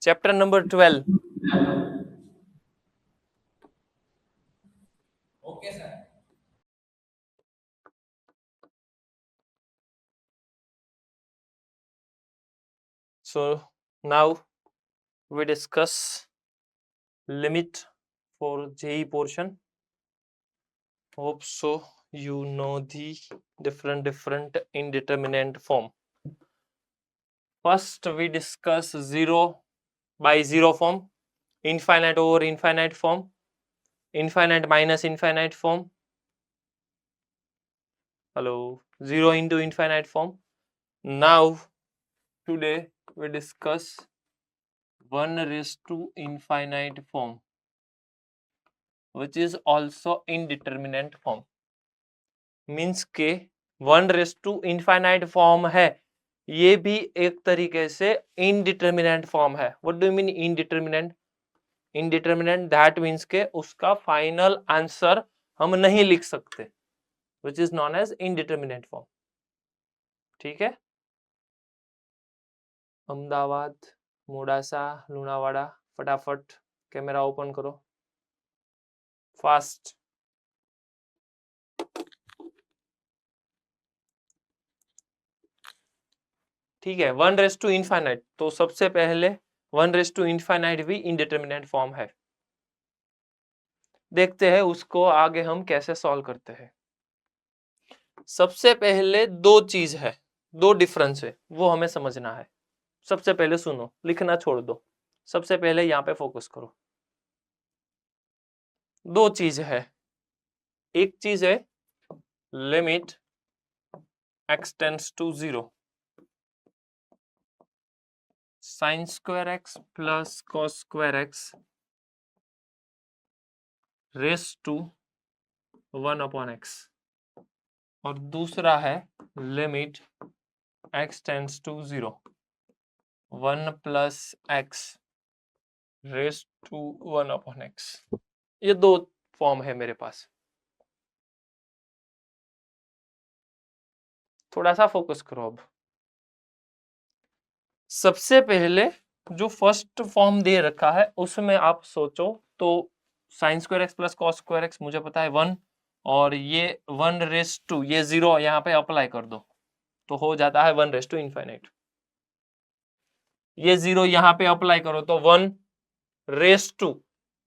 Chapter number 12. Okay sir. So now we discuss limit for JEE portion. Hope so you know the different indeterminate form. First we discuss 0 by 0 form, infinite over infinite form, infinite minus infinite form, 0 into infinite form. Now today we discuss 1 raised to infinite form, which is also indeterminate form. Means के 1 raise to infinite form है, ये भी एक तरीके से indeterminate form है. What do you mean indeterminate? Indeterminate that means के उसका फाइनल आंसर हम नहीं लिख सकते, which is known as indeterminate form. ठीक है. अहमदाबाद, मोडासा, लुणावाड़ा, फटाफट कैमरा ओपन करो फास्ट. ठीक है. 1 रेस टू इनफाइनाइट, तो सबसे पहले 1 रेस टू इनफाइनाइट भी इनडिटर्मिनेंट फॉर्म है. देखते हैं उसको आगे हम कैसे सॉल्व करते हैं. सबसे पहले दो चीज है, दो डिफरेंस है, वो हमें समझना है. सबसे पहले सुनो, लिखना छोड़ दो, सबसे पहले यहां पे फोकस करो. दो चीज है. एक चीज है limit x tends to 0 sin square x plus cos square x raise to 1 upon x, और दूसरा है limit x tends to 0 1 plus x raise to 1 upon x. ये दो फॉर्म है मेरे पास. थोड़ा सा फोकस करो. अब सबसे पहले जो फर्स्ट फॉर्म दे रखा है उसमें आप सोचो तो sign square x plus cos square x मुझे पता है 1, और ये 1 रेस टू, ये 0 यहाँ पे अप्लाई कर दो तो हो जाता है 1 रेस टू इनफाइनाइट. ये 0 यहाँ पे अप्लाई करो तो 1 रेस टू,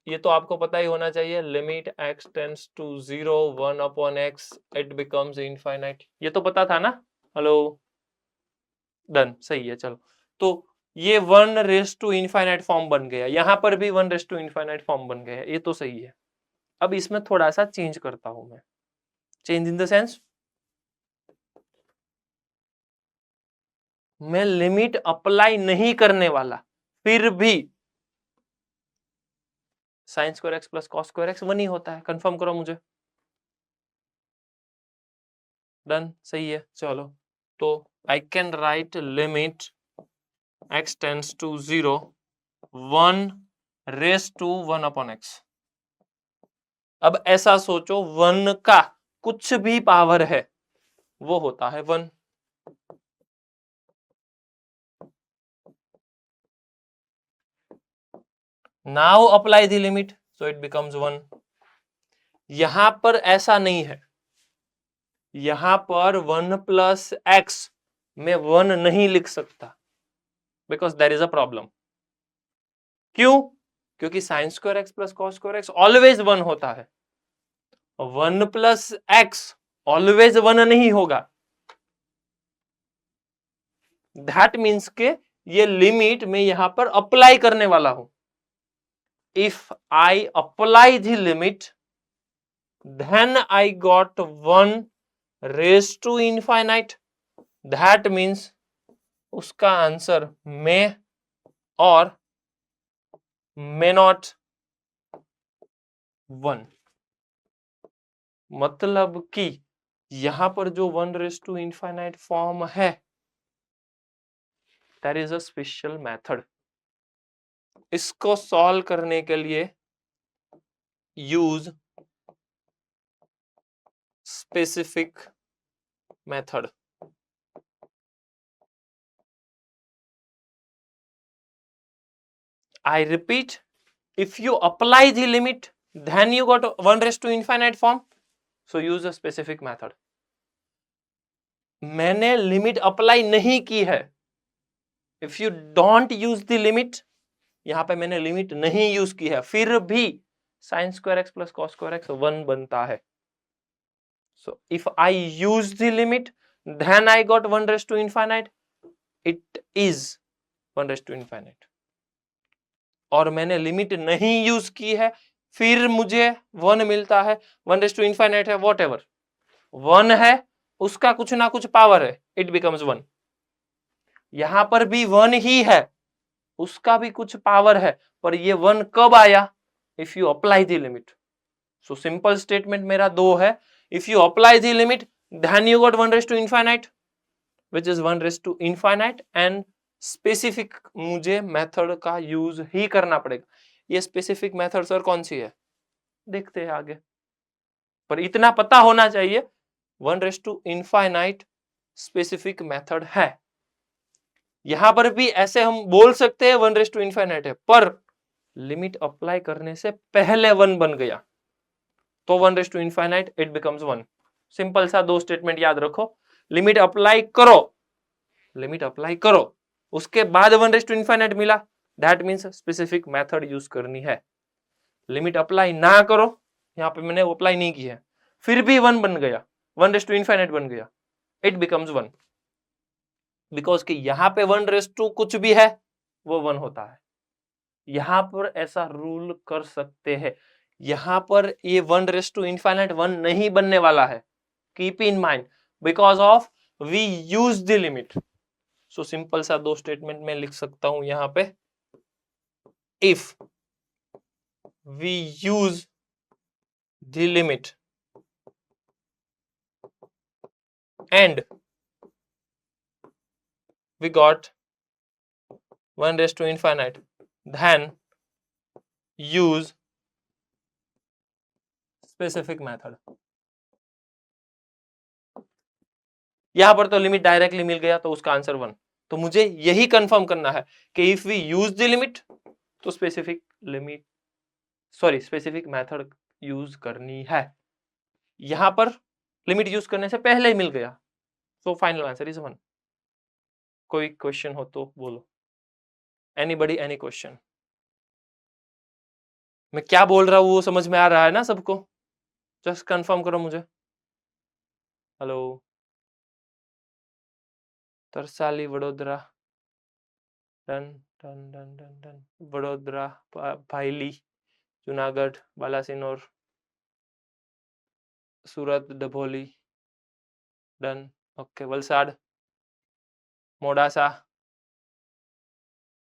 ये तो आपको पता ही होना चाहिए, limit x tends to 0 1 upon x it becomes infinite. ये तो पता था ना. हेलो, डन, सही है. चलो, तो ये 1 रेस टू इनफाइनाइट फॉर्म बन गया, यहां पर भी 1 रेस टू इनफाइनाइट फॉर्म बन गया, ये तो सही है. अब इसमें थोड़ा सा चेंज करता हूं मैं. चेंज इन द सेंस, मैं लिमिट अप्लाई नहीं करने वाला, फिर भी sign square x plus cos square x 1 ही होता है. कंफर्म करो मुझे. डन, सही है. चलो, तो I can write limit x tends to 0 1 raise to 1 upon x. अब ऐसा सोचो, 1 का कुछ भी पावर है वो होता है 1. Now apply the limit so it becomes 1. यहां पर ऐसा नहीं है, यहां पर 1 प्लस एक्स में 1 नहीं लिख सकता, because there is a problem. क्यों? क्योंकि sine square x plus cos square x always 1 होता है. 1 प्लस एक्स ऑलवेज 1 नहीं होगा. दैट मीन्स के ये लिमिट में यहां पर अप्लाई करने वाला हूं. If I apply the limit, then I got 1 raised to infinite. That means उसका आंसर may और may not 1. मतलब कि यहां पर जो 1 raised to infinite फॉर्म है, there is a special method. इसको सॉल्व करने के लिए use specific method. I repeat, if you apply the limit, then you got 1 raised to infinite form, so use a specific method. मैंने limit apply नहीं की है. If you don't use the limit, यहां पे मैंने लिमिट नहीं use की है, फिर भी sin square x plus cos square x 1 बनता है. So if I use the limit, then I got 1 raised to infinite. It is 1 raised to infinite. और मैंने लिमिट नहीं यूज की है, फिर मुझे 1 मिलता है. 1 raised to infinite है, वॉट एवर 1 है, उसका कुछ ना कुछ पावर है, इट बिकम्स 1. यहां पर भी 1 ही है, उसका भी कुछ पावर है, पर ये 1 कब आया? If you apply the limit. So simple statement मेरा 2 है. If you apply the limit, then you got 1 raised to infinite, which is 1 raised to infinite, and specific मुझे मेथड का यूज ही करना पड़ेगा. ये स्पेसिफिक मेथड सर कौन सी है, देखते हैं आगे, पर इतना पता होना चाहिए 1 raised to infinite specific method है. यहां पर भी ऐसे हम बोल सकते हैं 1 raised to infinite है, पर लिमिट अप्लाई करने से पहले 1 बन गया, तो 1 raised to infinite it becomes 1. Simple सा 2 स्टेटमेंट याद रखो. लिमिट अप्लाई करो, लिमिट अप्लाई करो, उसके बाद 1 raised to infinite मिला, that means specific method use करनी है. लिमिट अप्लाई ना करो, यहां पे मैंने अप्लाई नहीं की है, फिर भी 1 बन गया, 1 raised to infinite बन गया, इट बिकम्स 1. बिकॉज कि यहां पे 1 raised to कुछ भी है वो 1 होता है. यहां पर ऐसा रूल कर सकते हैं. यहां पर ये 1 raised to infinite 1 नहीं बनने वाला है, keep in mind, because of we use the limit. So simple सा 2 स्टेटमेंट में लिख सकता हूं यहां पे. If we use the limit and we got 1 raised to infinite, then use specific method. यहां पर तो लिमिट डायरेक्टली मिल गया, तो उसका आंसर 1. तो मुझे यही कंफर्म करना है कि if we use the limit, तो स्पेसिफिक मेथड यूज करनी है. यहां पर लिमिट यूज करने से पहले ही मिल गया, सो फाइनल आंसर इज 1. कोई क्वेश्चन हो तो बोलो. Anybody, any question? मैं क्या बोल रहा हूं वो समझ में आ रहा है ना सबको? जस्ट कंफर्म करो मुझे. Hello, Tarsali Vadodara, done done done done done. Vadodara, Bhaili, Junagadh, Balasinor, Surat, Dabholi, done. Okay, Valsad, Modasa,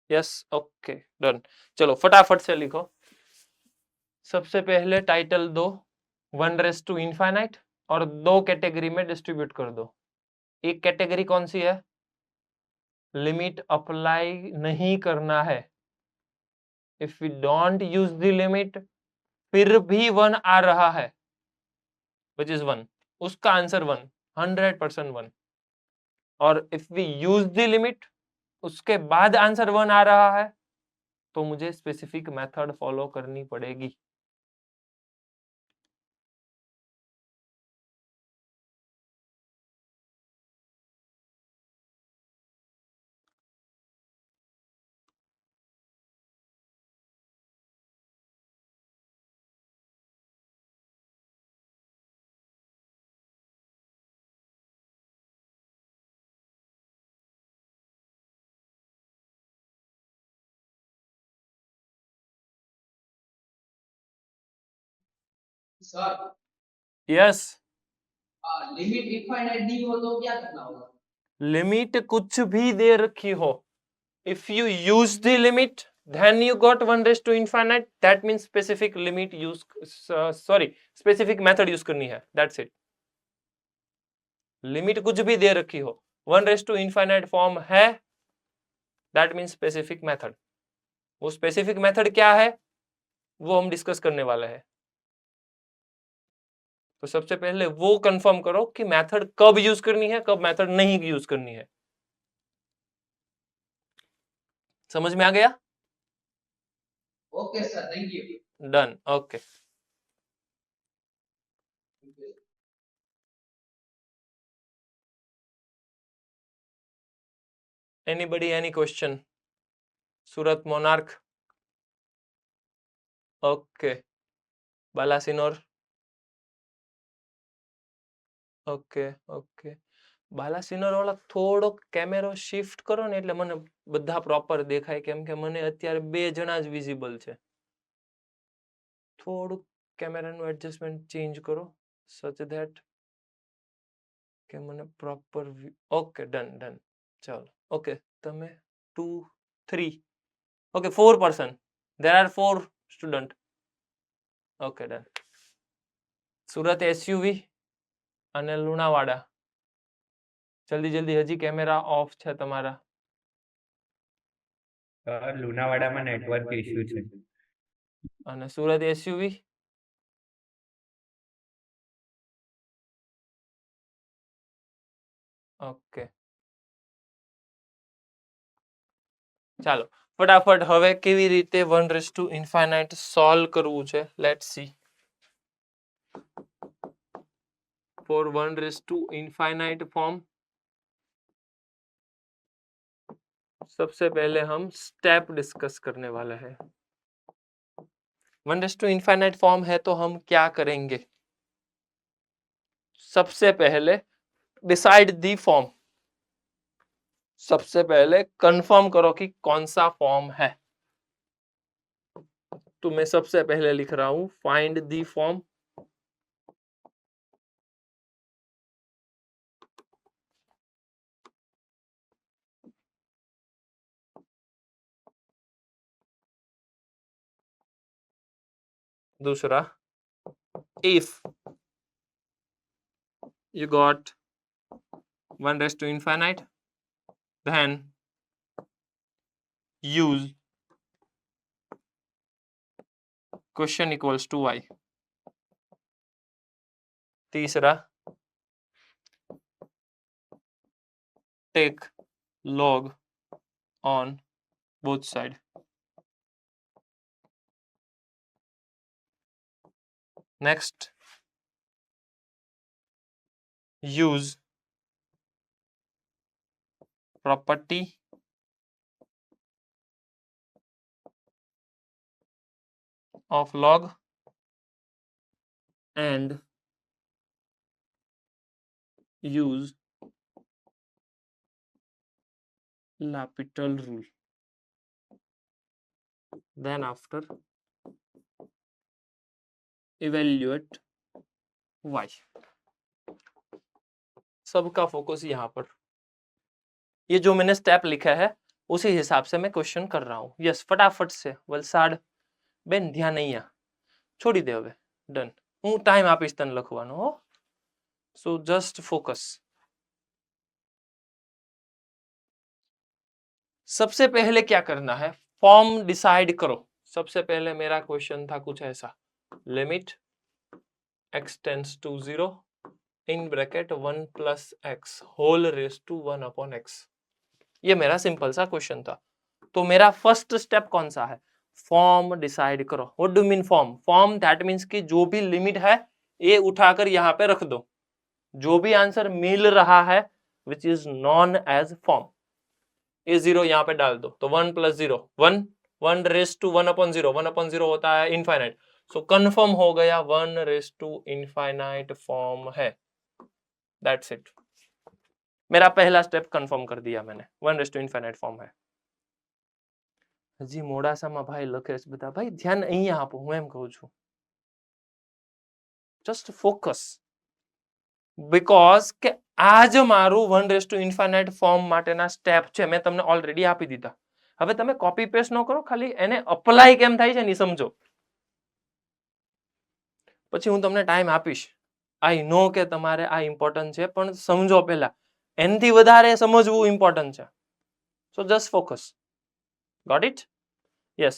yes, okay, done. चलो फटाफट से लिखो. सबसे पहले टाइटल दो 1 raised to infinite और 2 कैटेगरी में डिस्ट्रीब्यूट कर दो. एक कैटेगरी कौन सी है? लिमिट अप्लाई नहीं करना है. If we don't use the limit, फिर भी 1 आ रहा है, विच इज 1, उसका आंसर 1, 100% 1. और if we use the limit, उसके बाद आंसर 1 आ रहा है, तो मुझे स्पेसिफिक मेथड फॉलो करनी पड़ेगी. सर, यस, लिमिट इनफाइनाइट नहीं हो तो क्या करना होगा? लिमिट कुछ भी दे रखी हो, if you use the limit, then you got 1 raised to infinite, that means specific limit use, specific method use करनी है, that's it. लिमिट कुछ भी दे रखी हो, 1 raised to infinite फॉर्म है, that means specific method. वो स्पेसिफिक मेथड क्या है वो हम डिस्कस करने वाले हैं. तो सबसे पहले वो कंफर्म करो कि मेथड कब यूज करनी है, कब मेथड नहीं यूज करनी है. समझ में आ गया? Okay, sir. Thank you. Done, okay. Anybody, any question? Surat monarch, okay. Balasinor, okay okay. Balasinor વાળા થોડો કેમેરો શિફ્ટ કરો ને એટલે મને બધા પ્રોપર દેખાય, કેમ કે મને અત્યારે બે જણા જ વિઝિબલ છે. થોડું કેમેરાનું એડજસ્ટમેન્ટ ચેન્જ કરો સચ ધેટ કે મને પ્રોપર. Okay, done done. ચાલો, ઓકે. તમે 2 3 okay 4 person, there are 4 student. Okay, done. Surat SUV અને લુણાવાડા, જલ્દી જલ્દી. હજી કેમેરા ઓફ છે તમારા. લુણાવાડામાં નેટવર્ક ઇશ્યુ છે. અને સુરત એસયુવી, ઓકે. ચાલો ફટાફટ હવે કેવી રીતે 1∞ સોલ્વ કરવું છે, લેટ્સ સી. ફોર 1∞ फॉर्म सबसे पहले हम स्टेप डिस्कस करने वाले हैं. 1∞ फॉर्म है तो हम क्या करेंगे? सबसे पहले डिसाइड दी फॉर्म. सबसे पहले कंफर्म करो कि कौन सा फॉर्म है. तो मैं सबसे पहले लिख रहा हूं फाइंड दी फॉर्म. दूसरा, if you got 1∞, then use question equals to y. तीसरा, take log on both sides. Next, use property of log and use L'Hopital rule. Then after evaluate y. सबका फोकस यहाँ पर. ये जो मैंने step लिखा है उसी हिसाब से मैं क्वेश्चन कर रहा हूँ. यस, फटाफट से. વલસાડ બેન ધ્યાન અહીંયા છોડી દે હવે. ડન. હું ટાઈમ આપીશ તને લખવાનો. હો, સો જસ્ટ फोकस. सबसे पहले क्या करना है? फॉर्म डिसाइड करो. सबसे पहले मेरा क्वेश्चन था कुछ ऐसा, limit x tends to 0 in bracket 1 + x whole raise to 1/x. ये मेरा सिंपल सा क्वेश्चन था. तो मेरा फर्स्ट स्टेप कौन सा है? फॉर्म डिसाइड करो. What do mean form? Form that means कि जो भी लिमिट है ये उठाकर यहाँ पे रख दो. जो भी आंसर मिल रहा है which is known as form, ये 0 यहाँ पे डाल दो. तो 1 + 0 1, 1 रेज टू 1/0. 1/0 होता है इनफाइनाइट. सो कंफर्म हो गया 1∞ फॉर्म है. That's it. मेरा पहला स्टेप कंफर्म कर दिया मैंने. 1∞ फॉर्म है. હજી મોડાસામાં ભાઈ લખે છે બધા. ભાઈ ધ્યાન અહીંયા આપો, હું એમ કહું છું. Just focus. બીકોઝ કે આ જ મારું 1∞ ફોર્મ માટેના સ્ટેપ છે. મેં તમને ઓલરેડી આપી દીધા. હવે તમે કોપી પેસ્ટ ન કરો, ખાલી એને અપ્લાય કેમ થાય છે ને સમજો. પછી હું તમને ટાઈમ આપીશ. આઈ નો કે તમારે આ ઇમ્પોર્ટન્ટ છે, પણ સમજો પહેલા. એનથી વધારે સમજવું ઇમ્પોર્ટન્ટ છે. સો just focus. Got it? Yes.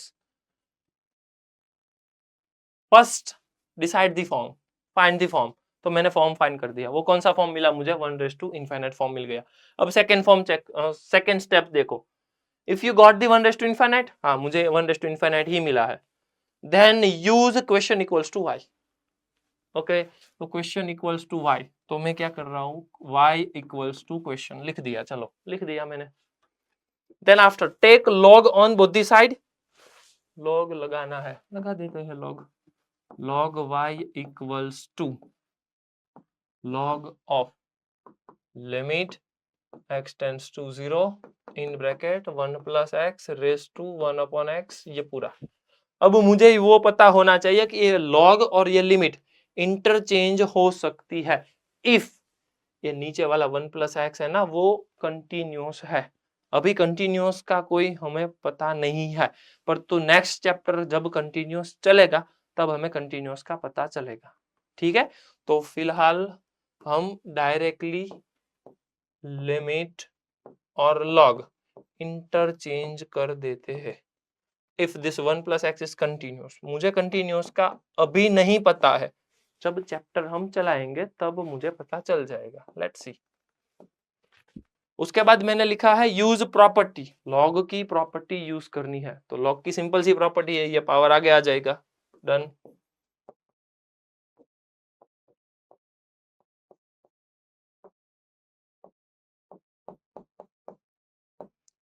First decide the form, find the form. तो मैंने फॉर्म फाइंड कर दिया. वो कौन सा फॉर्म मिला मुझे? 1∞ फॉर्म मिल गया. अब second form check, second step देखो. If you got the 1 raise to infinite, हाँ मुझे 1 रेस टू इनफाइनाइट ही मिला है, then use question equals to y। Okay, तो क्वेश्चन इक्वल्स टू y, तो मैं क्या कर रहा हूं, y इक्वल्स टू क्वेश्चन लिख दिया, चलो लिख दिया मैंने। Then after take log on both the side, log लगाना है, लगा देते हैं log y equals to log of limit x tends to 0 in bracket 1 plus x raise to 1 upon x, ये पूरा। अब मुझे वो पता होना चाहिए कि ये log और ये लिमिट इंटरचेंज हो सकती है इफ ये नीचे वाला 1 प्लस एक्स है ना वो कंटिन्यूस है। अभी कंटिन्यूस का कोई हमें पता नहीं है, पर तो नेक्स्ट चैप्टर जब कंटिन्यूस चलेगा तब हमें कंटिन्यूस का पता चलेगा। ठीक है, तो फिलहाल हम डायरेक्टली लिमिट और लॉग इंटरचेंज कर देते हैं। If this 1 plus x is continuous, मुझे कंटिन्यूस का अभी नहीं पता है, जब चैप्टर हम चलाएंगे तब मुझे पता चल जाएगा। Let's see. उसके बाद मैंने लिखा है यूज प्रॉपर्टी, लॉग की प्रॉपर्टी यूज करनी है, तो लॉग की सिंपल सी प्रॉपर्टी है, ये पावर आगे आ जाएगा। डन।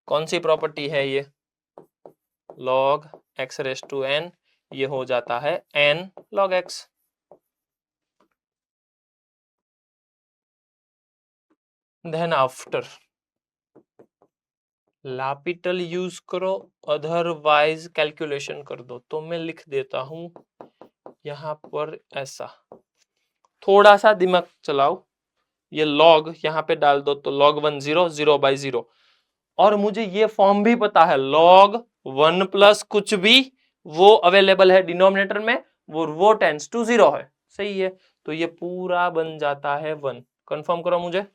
कौन सी प्रॉपर्टी है ये, log x raise to n, ये हो जाता है n log x। Then after L'Hopital use करो, अदरवाइज कैलकुलेशन कर दो, तो मैं लिख देता हूं यहां पर ऐसा, थोड़ा सा दिमाग चलाओ, ये log यहां पे डाल दो, तो log 1 0 0 बाई 0, और मुझे ये फॉर्म भी पता है log 1 प्लस कुछ भी वो अवेलेबल है डिनोमिनेटर में, वो टेंड्स टू 0 है, सही है, तो ये पूरा बन जाता है 1। कंफर्म करो मुझे,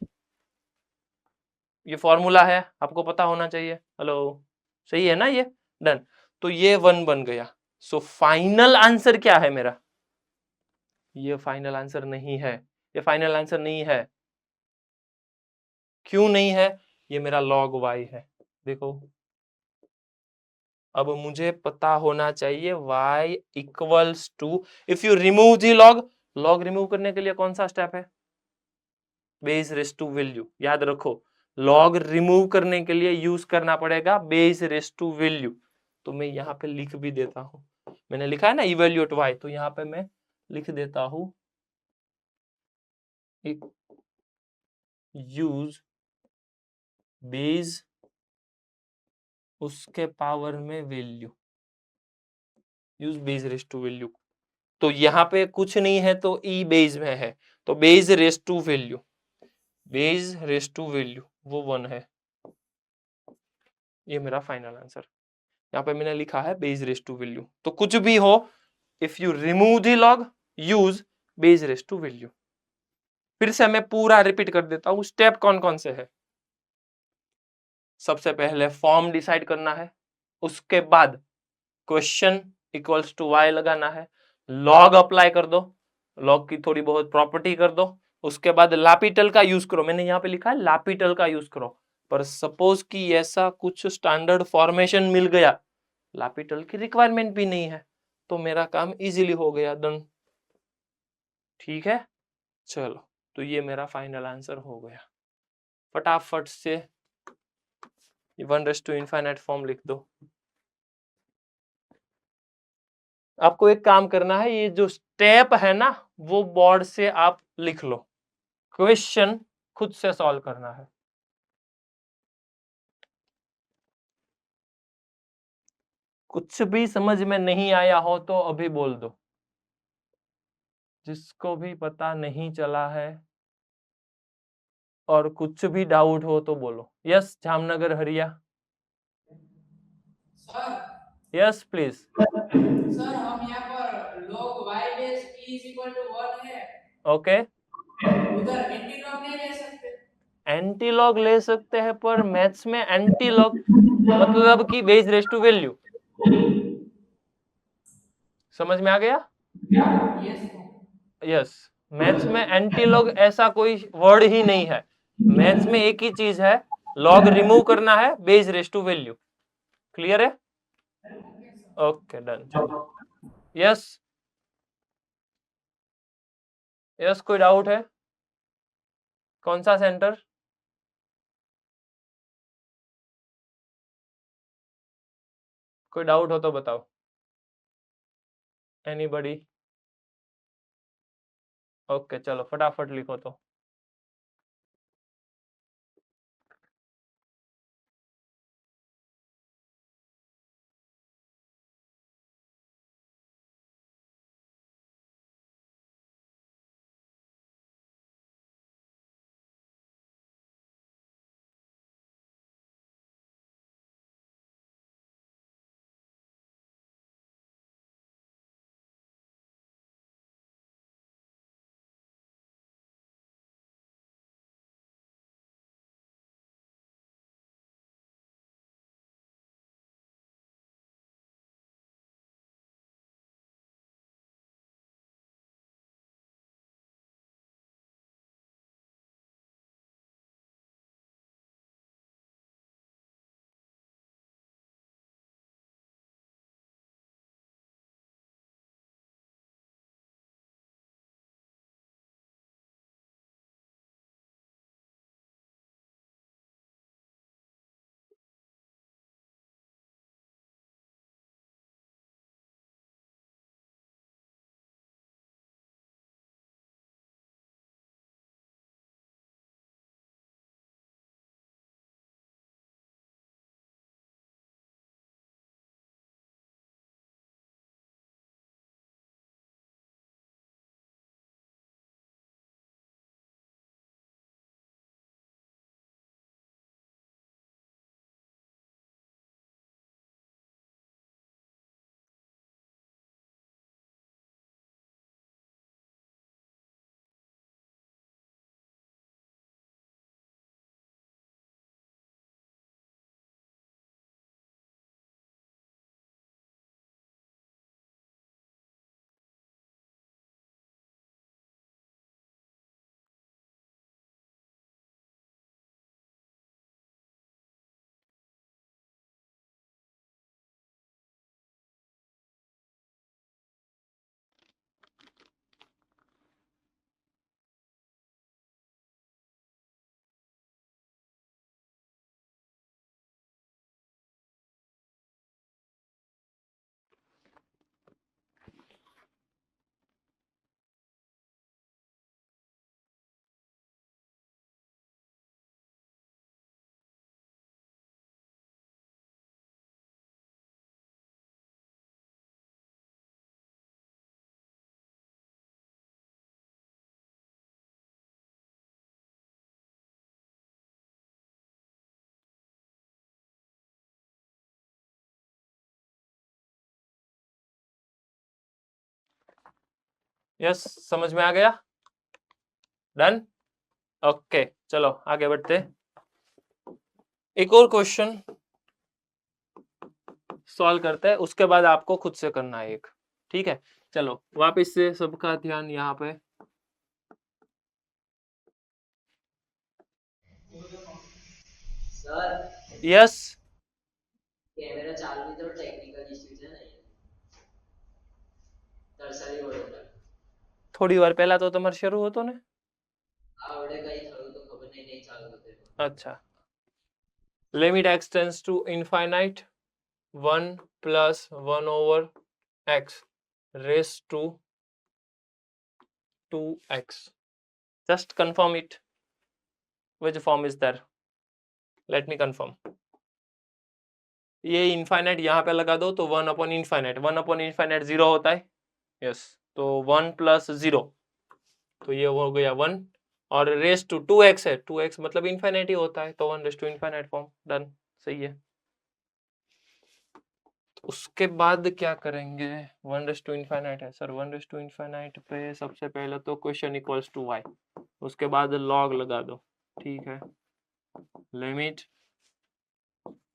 ये फॉर्मूला है, आपको पता होना चाहिए। हेलो, सही है ना ये, डन। तो ये 1 बन गया। सो फाइनल आंसर क्या है मेरा, ये फाइनल आंसर नहीं है, ये फाइनल आंसर नहीं है। क्यों नहीं है, ये मेरा log y है। देखो अब मुझे पता होना चाहिए y equals to, if you remove the log remove करने के लिए कौन सा स्टेप है, बेस रेस टू वैल्यू, याद रखो log रिमूव करने के लिए यूज करना पड़ेगा बेस रेस टू वैल्यू। तो मैं यहाँ पे लिख भी देता हूं, मैंने लिखा है ना इवेल्यूट y, तो यहाँ पे मैं लिख देता हूं यूज बेस उसके पावर में value, use base raise to value. तो यहाँ पे कुछ नहीं है तो ई बेस में है, तो base raise to value, base raise to value वो 1 है, ये मेरा फाइनल आंसर। यहाँ पे मैंने लिखा है बेस रेस टू वैल्यू, तो कुछ भी हो if you remove the log use base raise to value. फिर से मैं पूरा रिपीट कर देता हूं, स्टेप कौन कौन से है। सबसे पहले फॉर्म डिसाइड करना है, उसके बाद क्वेश्चन इक्वल्स टू y लगाना है, log अप्लाई कर दो, log की थोड़ी बहुत प्रॉपर्टी कर दो, उसके बाद लापिटल का यूज करो, मैंने यहाँ पे लिखा है लापिटल का यूज करो, पर सपोज कि ऐसा कुछ स्टैंडर्ड फॉर्मेशन मिल गया, लापिटल की रिक्वायरमेंट भी नहीं है, तो मेरा काम इजीली हो गया, डन। ठीक है, चलो तो ये मेरा फाइनल आंसर हो गया। फटाफट से 1 रेस टू इनफाइनाइट फॉर्म लिख दो। आपको एक काम करना है, ये जो स्टेप है ना वो बोर्ड से आप लिख लो, क्वेश्चन खुद से सॉल्व करना है। कुछ भी समझ में नहीं आया हो तो अभी बोल दो, जिसको भी पता नहीं चला है और कुछ भी डाउट हो तो बोलो। यस जामनगर हरिया, सर यस प्लीज। सर हम यहाँ पर log y dash p is equal to 1 है, ओके, उधर एंटी लॉग नहीं ले सकते। एंटी लॉग ले सकते हैं, पर मैथ्स में एंटी लॉग मतलब कि बेस रेस टू वैल्यू, समझ में आ गया। यस यस, मैथ्स में एंटी लॉग ऐसा कोई वर्ड ही नहीं है, मैथ्स में एक ही चीज है, लॉग रिमूव करना है base raise to value. Clear है? Okay done. यस यस, कोई डाउट है? कौन सा सेंटर? कोई डाउट हो तो बताओ। एनीबडी? ओके चलो फटाफट लिखो तो। यस समझ में आ गया? डन। ओके चलो आगे बढ़ते। एक और क्वेश्चन सॉल्व करते हैं, उसके बाद आपको खुद से करना है एक। ठीक है चलो वापस से सबका ध्यान यहाँ पे। सर यस कैमरा चालू नहीं तो टेक्निकल इश्यू છે ને તરસાલી વડોદરા થોડી વાર પહેલા તો તમારે શરૂ હતો ને? આવડે કઈ થયું તો ખબર નહીં ચાલુ હતું. अच्छा limit x tends to infinite 1 plus 1 over x raised to 2x. Just confirm it. Which form is there? Let me confirm. ये इनफाइनाइट यहाँ पे लगा दो तो 1 upon इनफाइनाइट 1 upon इनफाइनाइट 0 होता है। यस तो 1 plus 0 तो ये हो गया 1 और रेस टू 2x है 2x मतलब इनफाइनाइट ही होता है तो 1 raise to infinite form. Done सही है। उसके बाद क्या करेंगे? 1 रेस टू इनफाइनाइट है सर 1 रेस टू इनफाइनाइट पे सबसे पहले तो क्वेश्चन इक्वल्स टू y, उसके बाद लॉग लगा दो। ठीक है limit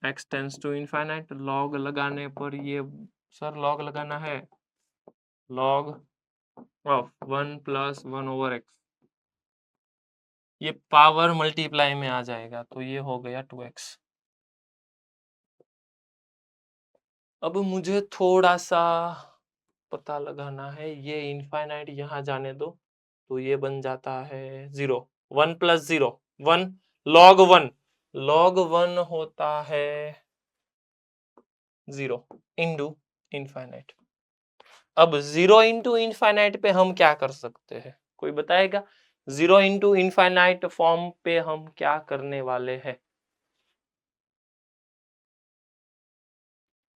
x tends to infinite log लगाने पर ये सर लॉग लगाना है log of 1 plus 1 over x, ये पावर मल्टीप्लाई में आ जाएगा तो ये हो गया 2x। अब मुझे थोड़ा सा पता लगाना है, ये इनफाइनाइट यहाँ जाने दो, तो ये बन जाता है 0, 1 + 0 1, log 1, log 1 होता है 0 इंटू इनफाइनाइट। अब 0 इंटू इनफाइनाइट पे हम क्या कर सकते हैं, कोई बताएगा? 0 इंटू इनफाइनाइट फॉर्म पे हम क्या करने वाले हैं?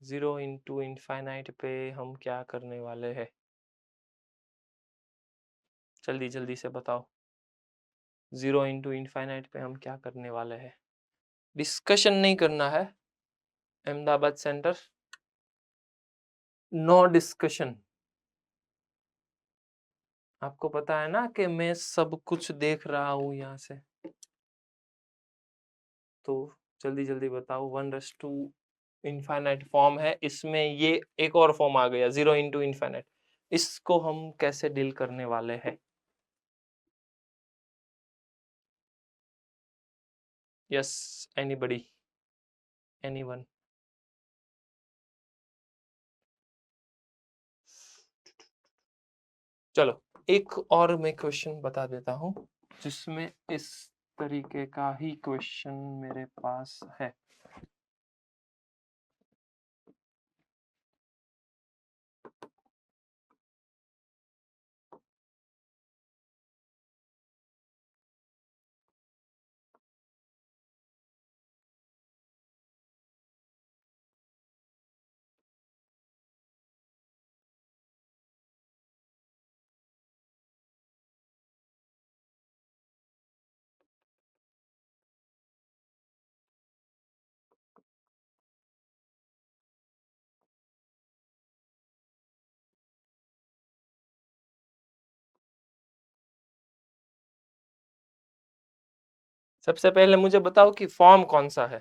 0 इंटू इनफाइनाइट पे हम क्या करने वाले हैं? जल्दी जल्दी से बताओ। 0 इंटू इनफाइनाइट पे हम क्या करने वाले हैं? डिस्कशन नहीं करना है, अहमदाबाद सेंटर, नो डिस्कशन। आपको पता है ना कि मैं सब कुछ देख रहा हूं यहाँ से, तो जल्दी जल्दी बताओ। 1 इनफाइनाइट फॉर्म है, इसमें ये एक और फॉर्म आ गया 0 इंटू इनफाइनाइट, इसको हम कैसे डील करने वाले हैं? Yes, anybody, anyone? चलो एक और मैं क्वेश्चन बता देता हूं, जिसमें इस तरीके का ही क्वेश्चन मेरे पास है। सबसे पहले मुझे बताओ कि फॉर्म कौन सा है।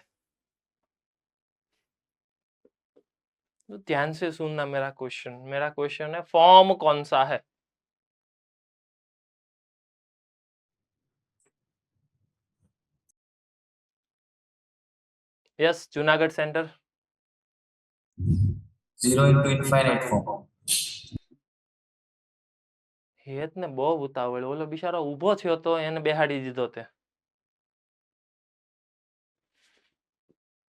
तो ध्यान से सुनना मेरा क्वेश्चन है फॉर्म कौन सा है। Yes, Junagadh centre. 0 into infinite form. હેત ને બહુ ઉતાવળ, ઓલો બિચારો ઊભો થયો તો એને બેહાડી દીધો તે।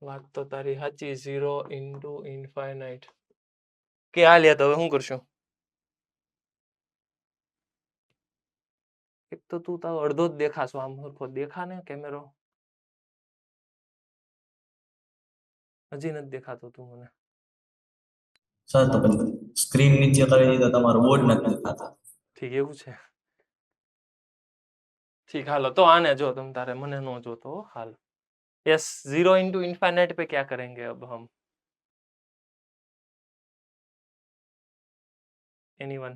વાત તો તારી સાચી, 0 into infinite કે આ લે તો હવે શું કરશું? એક તો તું તારો અડધો જ દેખાશો, આમ સરખો દેખા ને કેમેરો, હજી નથી દેખાતો તું મને। સર તો પછી સ્ક્રીન નીચે કરી દીધો તમારો બોર્ડ નથી દેખાતા। ઠીક એવું છે, ઠીક હાલો તો આને જો તમ તારે, મને નો જોતો હો, હાલ। यस, 0 into infinite पे क्या करेंगे अब हम? एनीवन?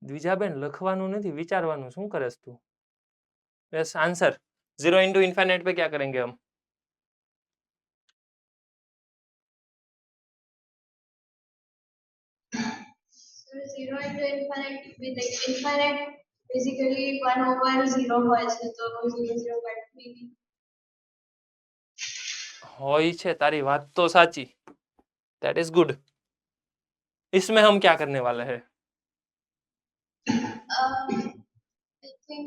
દ્વિજાબેન લખવાનું નથી, વિચારવાનું, શું કરેસ તું? यस, आंसर 0 into infinite पे क्या करेंगे हम? So 0 into infinite with like infinite basically 1 over 0 હોય છે તો 0 0 but maybe હોય છે, તારી વાત તો સાચી, that is good। इसमें हम क्या करने वाले हैं? I think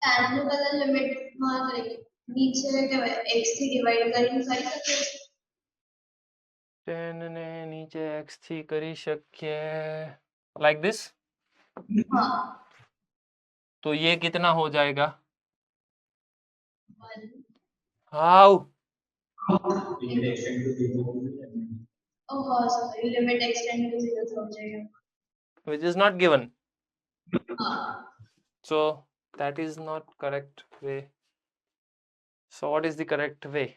tan નું કલર લિમિટ માં like નીચે કે x થી ડિવાઇડ કરીને કરી શકીએ છીએ। 10 ને નીચે x થી કરી શકીએ, like this। हाँ तो ये कितना हो जाएगा? 1 हाउ? oh हाँ sorry limit extend to 0 हो जाएगा। Which is not given, हाँ so that is not correct way। So what is the correct way?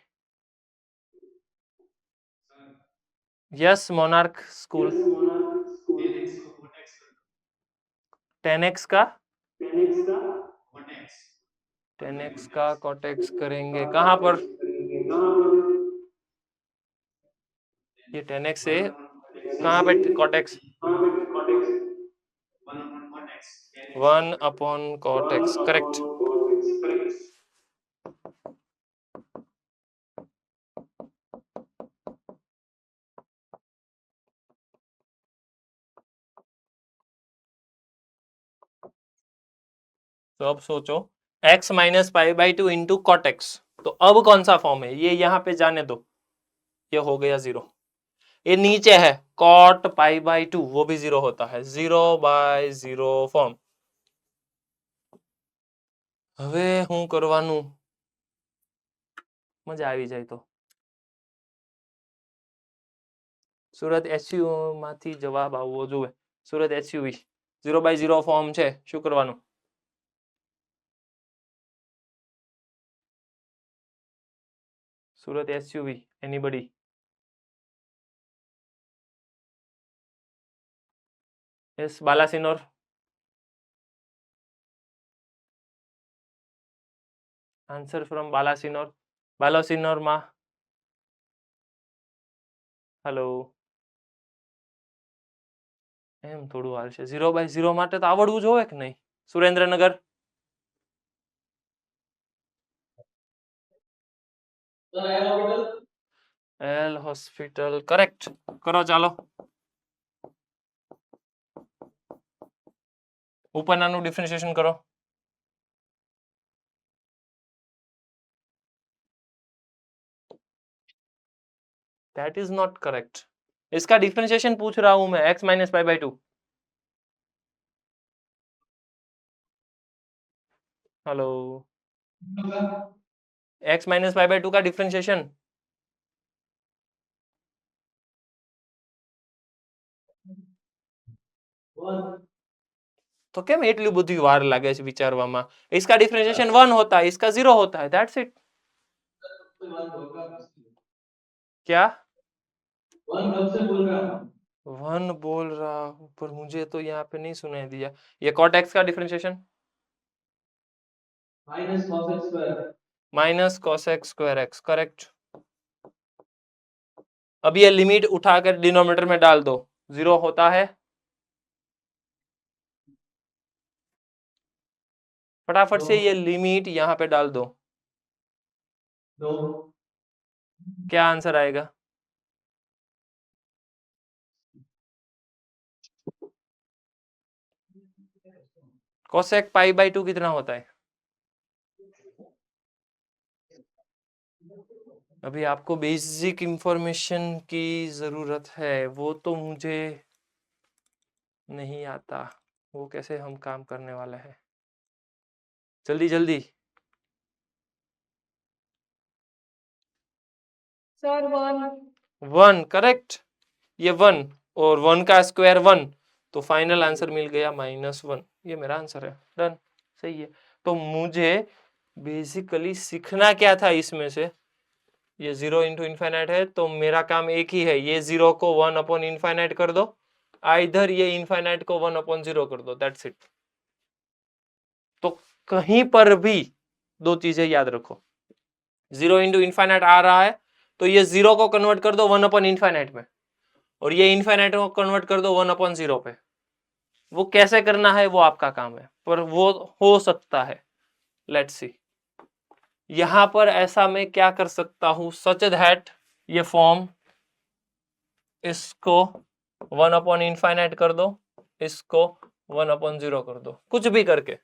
Yes, Monarch School। 10x का 10x का cot x करेंगे कहाँ पर? ये 10x है, कहाँ पे cot x? 1 upon cot x, correct. तो अब सोचो x minus pi by two into cot x, तो अब कौन सा फॉर्म है? ये यहाँ पे जाने दो, ये हो गया 0। ये नीचे है कॉट पाई बाई टू, वो भी 0 होता है, 0/0 फॉर्म। હવે હું કરવાનું? મજા આવી જાય તો સુરત એસયુ માંથી જવાબ આવવો જોઈએ। સુરત એસયુવી 0/0 ફોર્મ છે, શું કરવાનું? Surat SUV anybody? Yes Balasinor? Answer from Balasinor. Balasinor માં હેલો, એમ થોડું હાલશે? 0/0 માટે તો આવડવું જોઈએ કે નહીં? સુરેન્દ્રનગર? L'Hopital correct. કરો ચાલો, ઉપરનાનું ડિફરન્શિએશન કરો। That is not correct. इसका डिफरेंशिएशन पूछ रहा हूं मैं, x minus pi by two. Hello, x minus pi by two का डिफरेंशिएशन तो केम एटली बधी वार लागे छे विचारवामां? इसका डिफरेंशिएशन 1 होता है, इसका 0 होता है, दैट्स इट। क्या 1 बोल रहा हूं, पर मुझे तो यहाँ पे नहीं सुनाई दिया। ये कॉट एक्स का differentiation minus cos x square x, correct. अब ये लिमिट उठाकर डिनोमिनेटर में डाल दो, 0 होता है। फटाफट से ये लिमिट यहाँ पे डाल दो, क्या आंसर आएगा? कोसेक पाई बाई टू कितना होता है? अभी आपको बेसिक इंफॉर्मेशन की जरूरत है, वो तो मुझे नहीं आता, वो कैसे हम काम करने वाला है। जल्दी जल्दी सर 1 1 करेक्ट। ये 1 और 1 का स्क्वायर 1, तो फाइनल आंसर मिल गया -1। ये मेरा आंसर है, डन, सही है। तो मुझे बेसिकली सीखना क्या था इसमें से? ये 0 इंटू इनफाइनाइट है, तो मेरा काम एक ही है, ये 0 को 1 अपॉन इनफाइनाइट कर दो, इधर ये इनफाइनाइट को 1 अपॉन 0 कर दो, दैट्स इट। तो कहीं पर भी दो चीजें याद रखो, 0 इंटू इनफाइनाइट आ रहा है तो ये 0 को कन्वर्ट कर दो 1 अपॉन इनफाइनाइट में, और ये इनफाइनाइट को कन्वर्ट कर दो 1 अपॉन 0 पे। वो कैसे करना है वो आपका काम है, पर वो हो सकता है, लेट्स सी। यहां पर ऐसा मैं क्या कर सकता हूं, सच दैट ये फॉर्म, इसको 1 अपॉन इनफाइनाइट कर दो, इसको 1 अपॉन 0 कर दो, कुछ भी करके।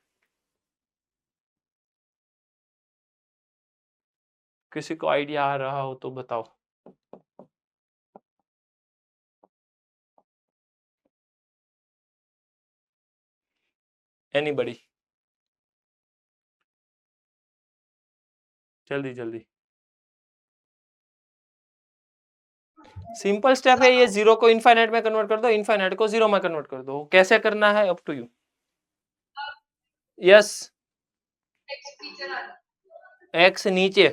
किसी को आइडिया आ रहा हो तो बताओ। एनीबडी? जल्दी जल्दी, सिंपल स्टेप है ये, 0 को इनफाइनाइट में कन्वर्ट कर दो, इनफाइनाइट को 0 में कन्वर्ट कर दो। कैसे करना है, up to you. Yes, x नीचे,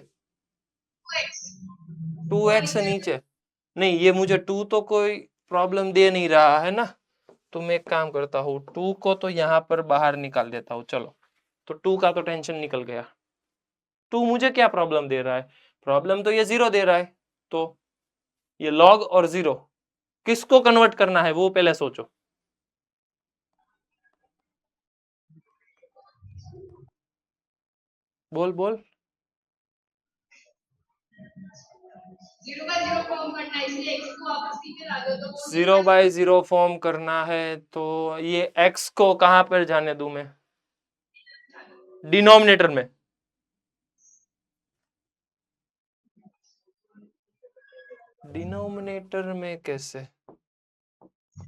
2x नीचे नहीं, ये मुझे 2 तो कोई प्रॉब्लम दे नहीं रहा है ना, तो मैं एक काम करता हूँ, 2 को तो यहाँ पर बाहर निकाल देता हूँ, चलो। तो 2 का तो टेंशन निकल गया। 2 मुझे क्या प्रॉब्लम दे रहा है? प्रॉब्लम तो ये 0 दे रहा है, तो ये log और 0 किसको कन्वर्ट करना है वो पहले सोचो। बोल बोल। 0/0 फॉर्म करना है, इसलिए x को वापस नीचे ला दो तो वो 0/0 फॉर्म करना है, तो ये x को कहां पर जाने दूं मैं? डिनोमिनेटर में। डिनोमिनेटर में कैसे?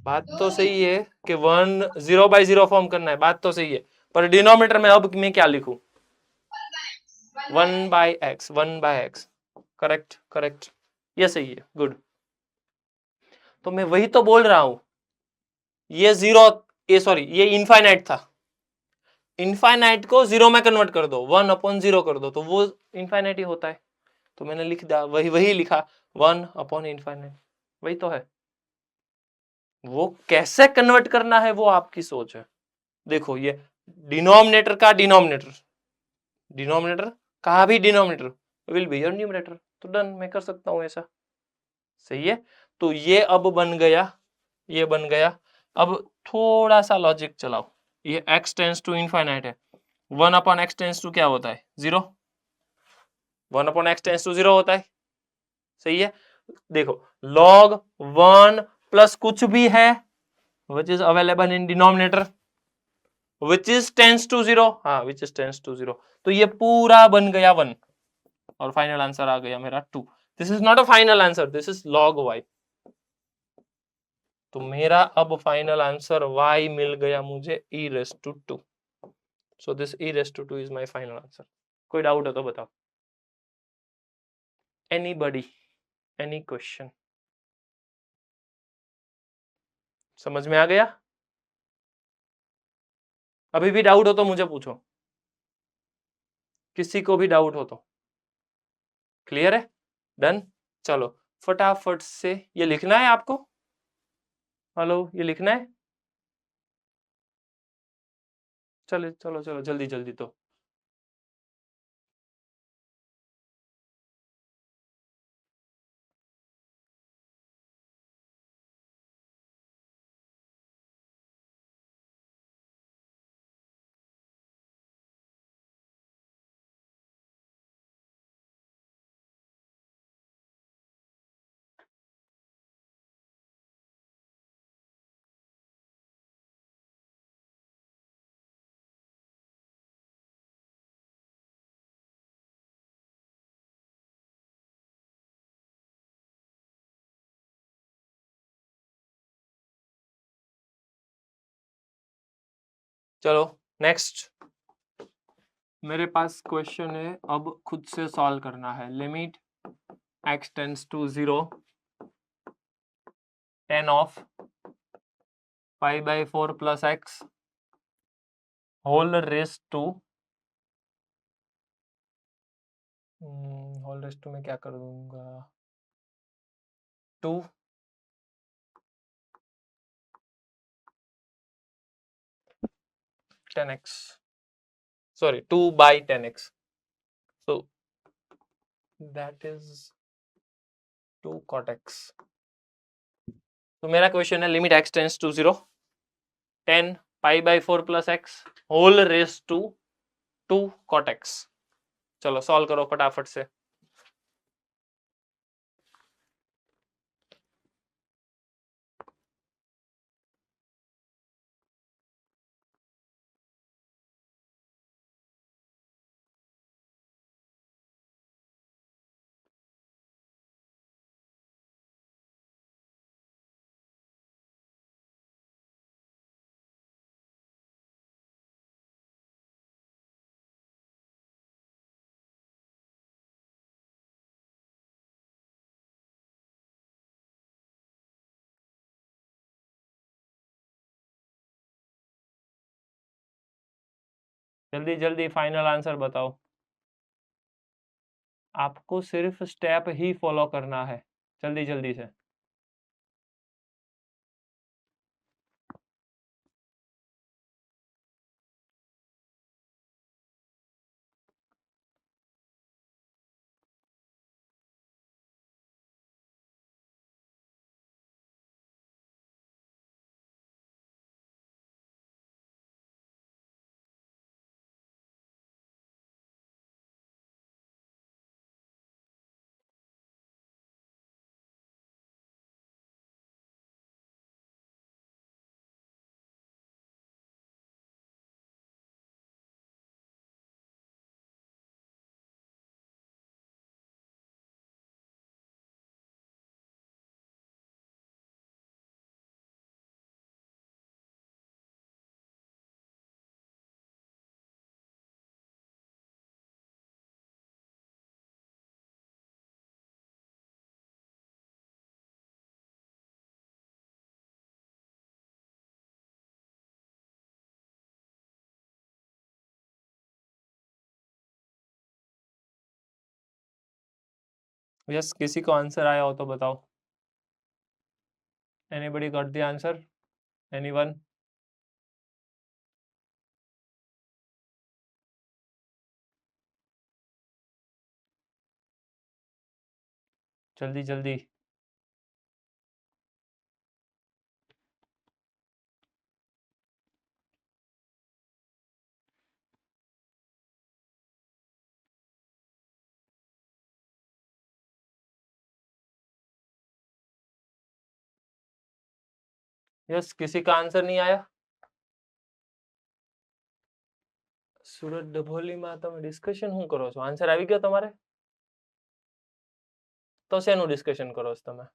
बात तो सही है कि 1 0/0 फॉर्म करना है, बात तो सही है, पर डिनोमिनेटर में अब मैं क्या लिखूं? 1/x, 1/x। करेक्ट करेक्ट, ये सही है, गुड। तो मैं वही तो बोल रहा हूं, ये ये इनफाइनाइट था, इनफाइनाइट को 0 में कन्वर्ट कर दो, 1/0 कर दो, तो वो इनफाइनाइट ही होता है। तो मैंने लिख दिया, वही लिखा 1/इनफाइनाइट, वही तो है। वो कैसे कन्वर्ट करना है वो आपकी सोच है। देखो ये डिनोमिनेटर का डिनोमिनेटर का भी denominator will be your numerator, तो डन, मैं कर सकता हूं ऐसा, सही है। तो ये अब बन गया, ये बन गया। अब थोड़ा सा लॉजिक चलाओ, ये x टेंस टू इनफाइनाइट है, 1/x टेंस टू क्या होता है? 0। 1/x टेंस टू 0 होता है, सही है। देखो log 1 प्लस कुछ भी है which is available in denominator which is tends to 0, हाँ which is tends to 0, तो ये पूरा बन गया 1 और फाइनल आंसर आ गया मेरा 2। This is not a final answer, this is log y। तो मेरा अब फाइनल आंसर y मिल गया मुझे e⁻²। So this e⁻² is my final answer. कोई डाउट है तो बताओ, एनीबॉडी, एनी क्वेश्चन? समझ में आ गया? अभी भी डाउट हो तो मुझे पूछो, किसी को भी डाउट हो तो। क्लियर है? डन। चलो फटाफट से ये लिखना है आपको, हेलो ये लिखना है, चलो चलो चलो जल्दी जल्दी। तो चलो नेक्स्ट, मेरे पास क्वेश्चन है, अब खुद से सॉल्व करना है। Limit x tends to 0 10 of π/4 plus x whole raise to, whole raise to में क्या कर दूंगा, 2 10x, sorry 2/10x, so that is 2 cot x। तो मेरा क्वेश्चन है limit x tends to 0 10 π/4 plus x whole raise to 2 cot x। चलो solve करो फटाफट से। जल्दी जल्दी फाइनल आंसर बताओ, आपको सिर्फ स्टेप ही फॉलो करना है, जल्दी जल्दी से। यस, किसी को आंसर आया हो तो बताओ। Anybody got the answer? Anyone? जल्दी जल्दी। यस, किसी का आंसर नहीं आया? સુરત ડભોલીમાં તમે ડિસ્કશન શું કરો છો? આન્સર આવી ગયો તમારે? તો શેનું ડિસ્કશન કરો છો તમે?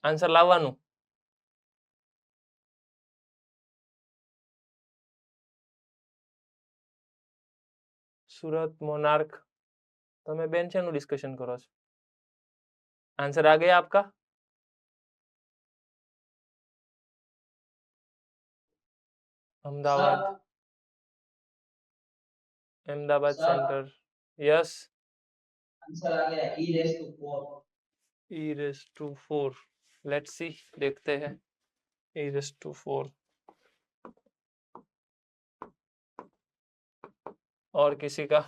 આન્સર લાવવાનું. સુરત મોનાર્ક, તમે બેન શેનું ડિસ્કશન કરો છો? आंसर आ गया आपका? Ahmedabad, Ahmedabad Sir. Centre. Yes. Answer आ गया e raised to 4. e raised to 4. Let's see, देखते हैं. e raised to 4. और किसी का?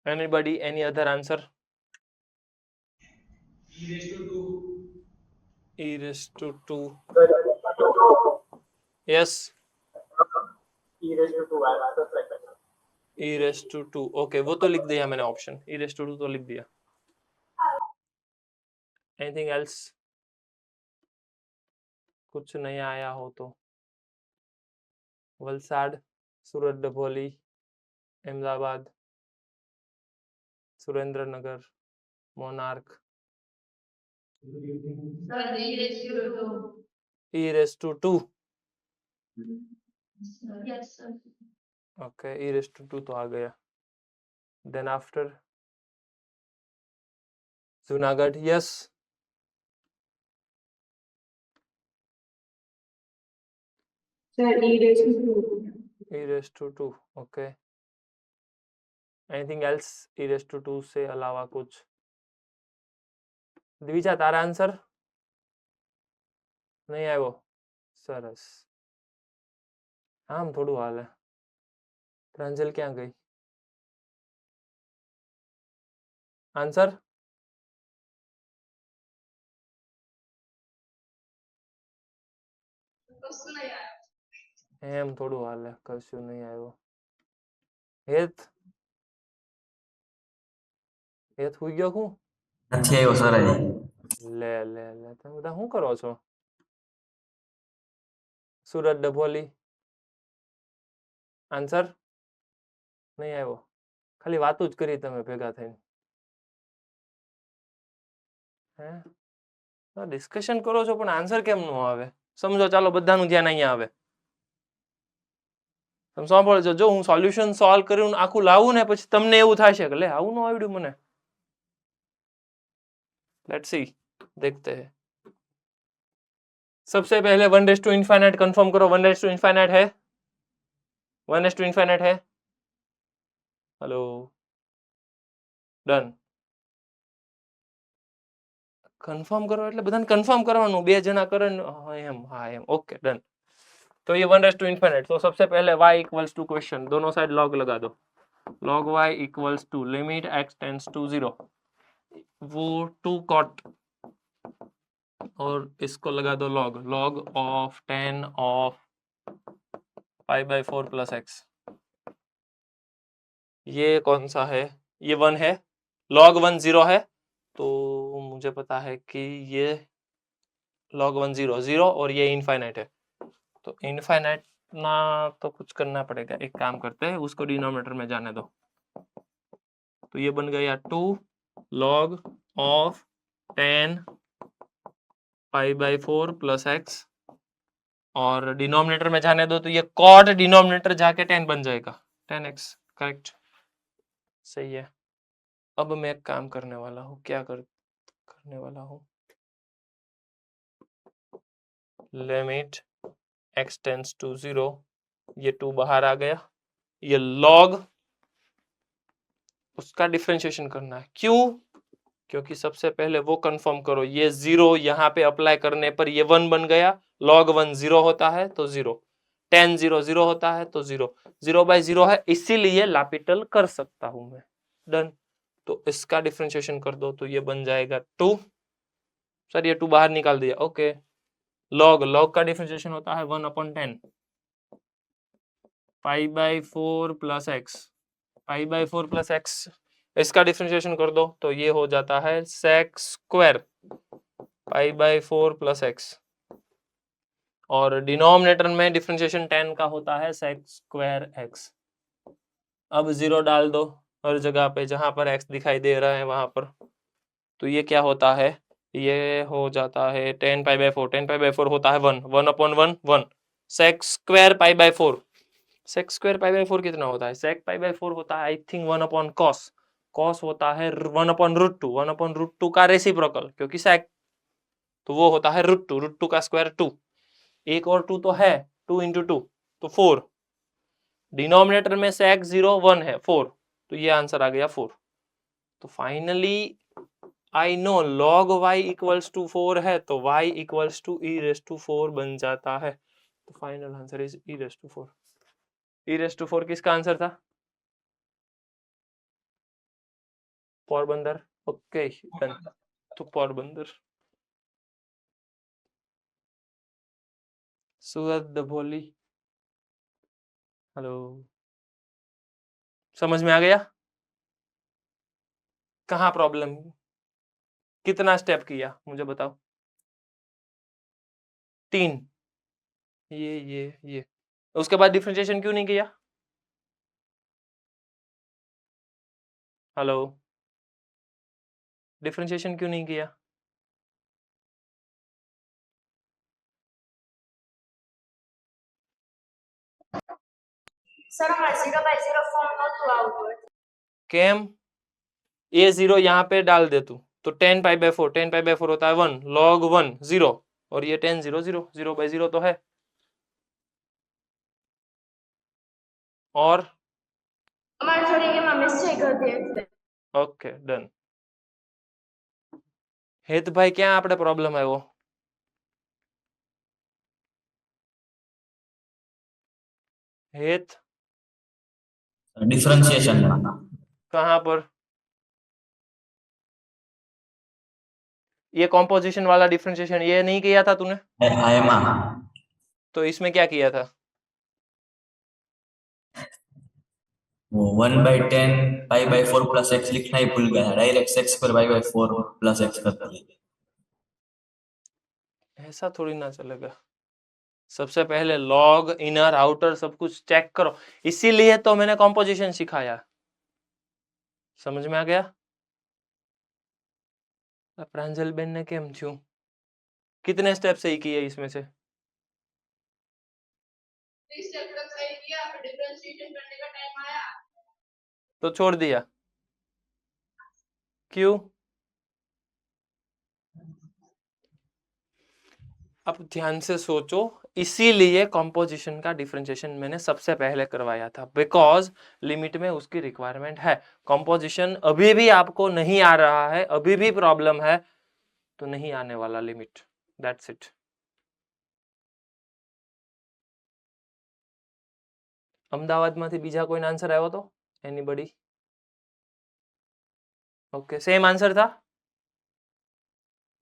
Anybody, any other answer? e raised to 2. e raised to 2. Yes. e raised to 2 आएगा तो select करना. e raised to 2. ओके, वो तो लिख दिया मैंने ऑप्शन. e raised to 2 तो लिख दिया. Anything else? कुछ नहीं आया हो तो? Valsad, Surat Dabholi, Ahmedabad, Surendranagar, Monarch. Sir, e raised to 2. e raised to 2. Yes, sir. Okay, e raised to 2 तो आ गया. Then after Junagadh. Yes. Sir, e raised to 2. e raised to 2. Okay. Anything else e raised to 2 से अलावा कुछ? द्विजा, तारा आंसर नहीं આવ્યો? સરસ. આમ થોડું હાલે. પ્રાંજલ ક્યાં ગઈ? આન્સર? કશું નહીં આવ્યું. એમ થોડું હાલે, કશું નહીં આવ્યો. હેત, હેત હુઈ ગયો હું? નથી આવ્યો સર હજી. લે લે લે, તમે બધા શું કરો છો? સુરત ડભોલી, આન્સર નહીં આવ્યો. ખાલી વાતું જ કરી તમે ભેગા થઈને. હે, ડિસ્કશન કરો છો પણ આન્સર કેમ ન આવે? સમજો, ચાલો બધાનું ધ્યાન અહીંયા આવે. તમે સાંભળજો, જો હું સોલ્યુશન સોલ્વ કર્યું આખું લાવું ને પછી તમને એવું થાય છે કે લે આવું ન આવડ્યું મને. लेट्स सी, देखते हैं. सबसे पहले 1 रेज़ टू इनफाइनाइट कंफर्म करो. 1 रेज़ टू इनफाइनाइट है? 1 रेज़ टू इनफाइनाइट है? Hello, done. કન્ફર્મ કરો એટલે બધાને કન્ફર્મ કરવાનું. બે જણા કરે ને એમ, હા એમ, ઓકે ડન. तो ये 1 रेज़ टू इनफाइनाइट. तो सबसे पहले y इक्वल्स टू क्वेश्चन, दोनों साइड log लगा दो. log y equals to limit x tends to 0. वो 2 कॉट और इसको लगा दो log. log of 10 of π/4 plus x. ये कौन सा है? ये 1 है. log 1 0 है, तो मुझे पता है कि ये log 1 0 0 और ये इनफाइनाइट है. तो इनफाइनाइट ना तो कुछ करना पड़ेगा. एक काम करते हैं, उसको डिनोमिनेटर में जाने दो. तो ये बन गया 2 log ऑफ 10 π/4 प्लस x, और डिनोमिनेटर में जाने दो तो ये कॉट डिनोमिनेटर जाके 10 बन जाएगा. 10x, करेक्ट, सही है. अब मैं एक काम करने वाला हूँ. क्या करने वाला हूँ? लिमिट x टेंड्स टू 0, ये 2 बाहर आ गया, ये log उसका डिफरेंशिएशन करना है। क्यों? क्योंकि सबसे पहले वो कंफर्म करो, ये 0 यहाँ पे अप्लाई करने पर ये 1 बन गया, log 1 0 होता है तो 0, tan 0 0 होता है तो 0, 0/0 है, इसीलिए लापिटल कर सकता हूं मैं। डन। तो इसका डिफरेंशिएशन कर दो तो ये बन जाएगा 2, सर ये 2 बाहर निकाल दिया, ओके। log का डिफरेंशिएशन होता है 1/10 π/4 प्लस एक्स, π/4 प्लस एक्स, इसका डिफरेंशिएशन कर दो तो ये हो जाता है sec स्क्वायर π/4 प्लस एक्स, और डिनोमिनेटर में डिफरेंशिएशन tan का होता है sec स्क्वायर x। अब 0 डाल दो हर जगह पे जहां पर x दिखाई दे रहा है वहां पर, तो ये क्या होता है, ये हो जाता है tan π/4, tan π/4 होता है 1, 1/1 1, sec स्क्वायर π/4, sec स्क्वायर π/4 कितना होता है, sec π/4 होता है आई थिंक 1/cos, cos होता है 1/√2, 1/√2 का रेसिप्रोकल, क्योंकि sec तो वो होता है √2, √2 का स्क्वायर 2, एक और 2 तो है, 2 × 2 तो 4, डिनोमिनेटर में sec 0 1 है 4, तो ये आंसर आ गया 4। तो finally I know log y equals to 4 है तो y इक्वल्स टू e⁴ बन जाता है। तो final answer is e⁴। e⁴ किसका आंसर था? Porbandar, okay done. तो पोरबंदर, सूरत दभोली, हेलो, समझ में आ गया? कहाँ प्रॉब्लम, कितना स्टेप किया मुझे बताओ? 3, ये उसके बाद डिफरेंशिएशन क्यों नहीं किया? हेलो, डिफरेंशिएशन क्यों नहीं किया? સર અમારે 0/0 ફોર્મ નહોતું આવતું એટલે केम? ये 0 यहाँ पे डाल दे तू, तो tan π/4, tan π/4 होता है 1, log 1 0, और ये tan 0 0, 0/0 तो है। और અમારે થોડી એમાં મિસ્ટેક હતી એટલે ओके डन। हेत भाई क्या આપણે प्रॉब्लम આવ્યો? हेत डिफरेंशिएशन कहाँ पर? ये कॉम्पोजिशन वाला डिफरेंशिएशन ये नहीं किया था तूने? तो इसमें क्या किया था? वो 1/10 π/4 प्लस एक्स लिखना ही भूल गया, direct sec square π/4 plus x कर दिया। ऐसा थोड़ी ना चलेगा, सबसे पहले लॉग इनर आउटर सब कुछ चेक करो, इसीलिए तो मैंने कॉम्पोजिशन सिखाया। समझ में आ गया? प्रांजल बेन ने केम छू, कितने स्टेप सही किए इसमें से? 3 स्टेप तक सही किया, फिर डिफरेंशिएशन करने का टाइम आया तो छोड़ दिया, क्यों? अब ध्यान से सोचो, इसीलिए कॉम्पोजिशन का डिफरेंशिएशन मैंने सबसे पहले करवाया था, बिकॉज लिमिट में उसकी रिक्वायरमेंट है। कॉम्पोजिशन अभी भी आपको नहीं आ रहा है, अभी भी प्रॉब्लम है, तो नहीं आने वाला लिमिट, दैट्स इट। अमदावादમાંથી બીજા કોઈનો આન્સર આવ્યો તો? એનીબડી? ओके, सेम आंसर था,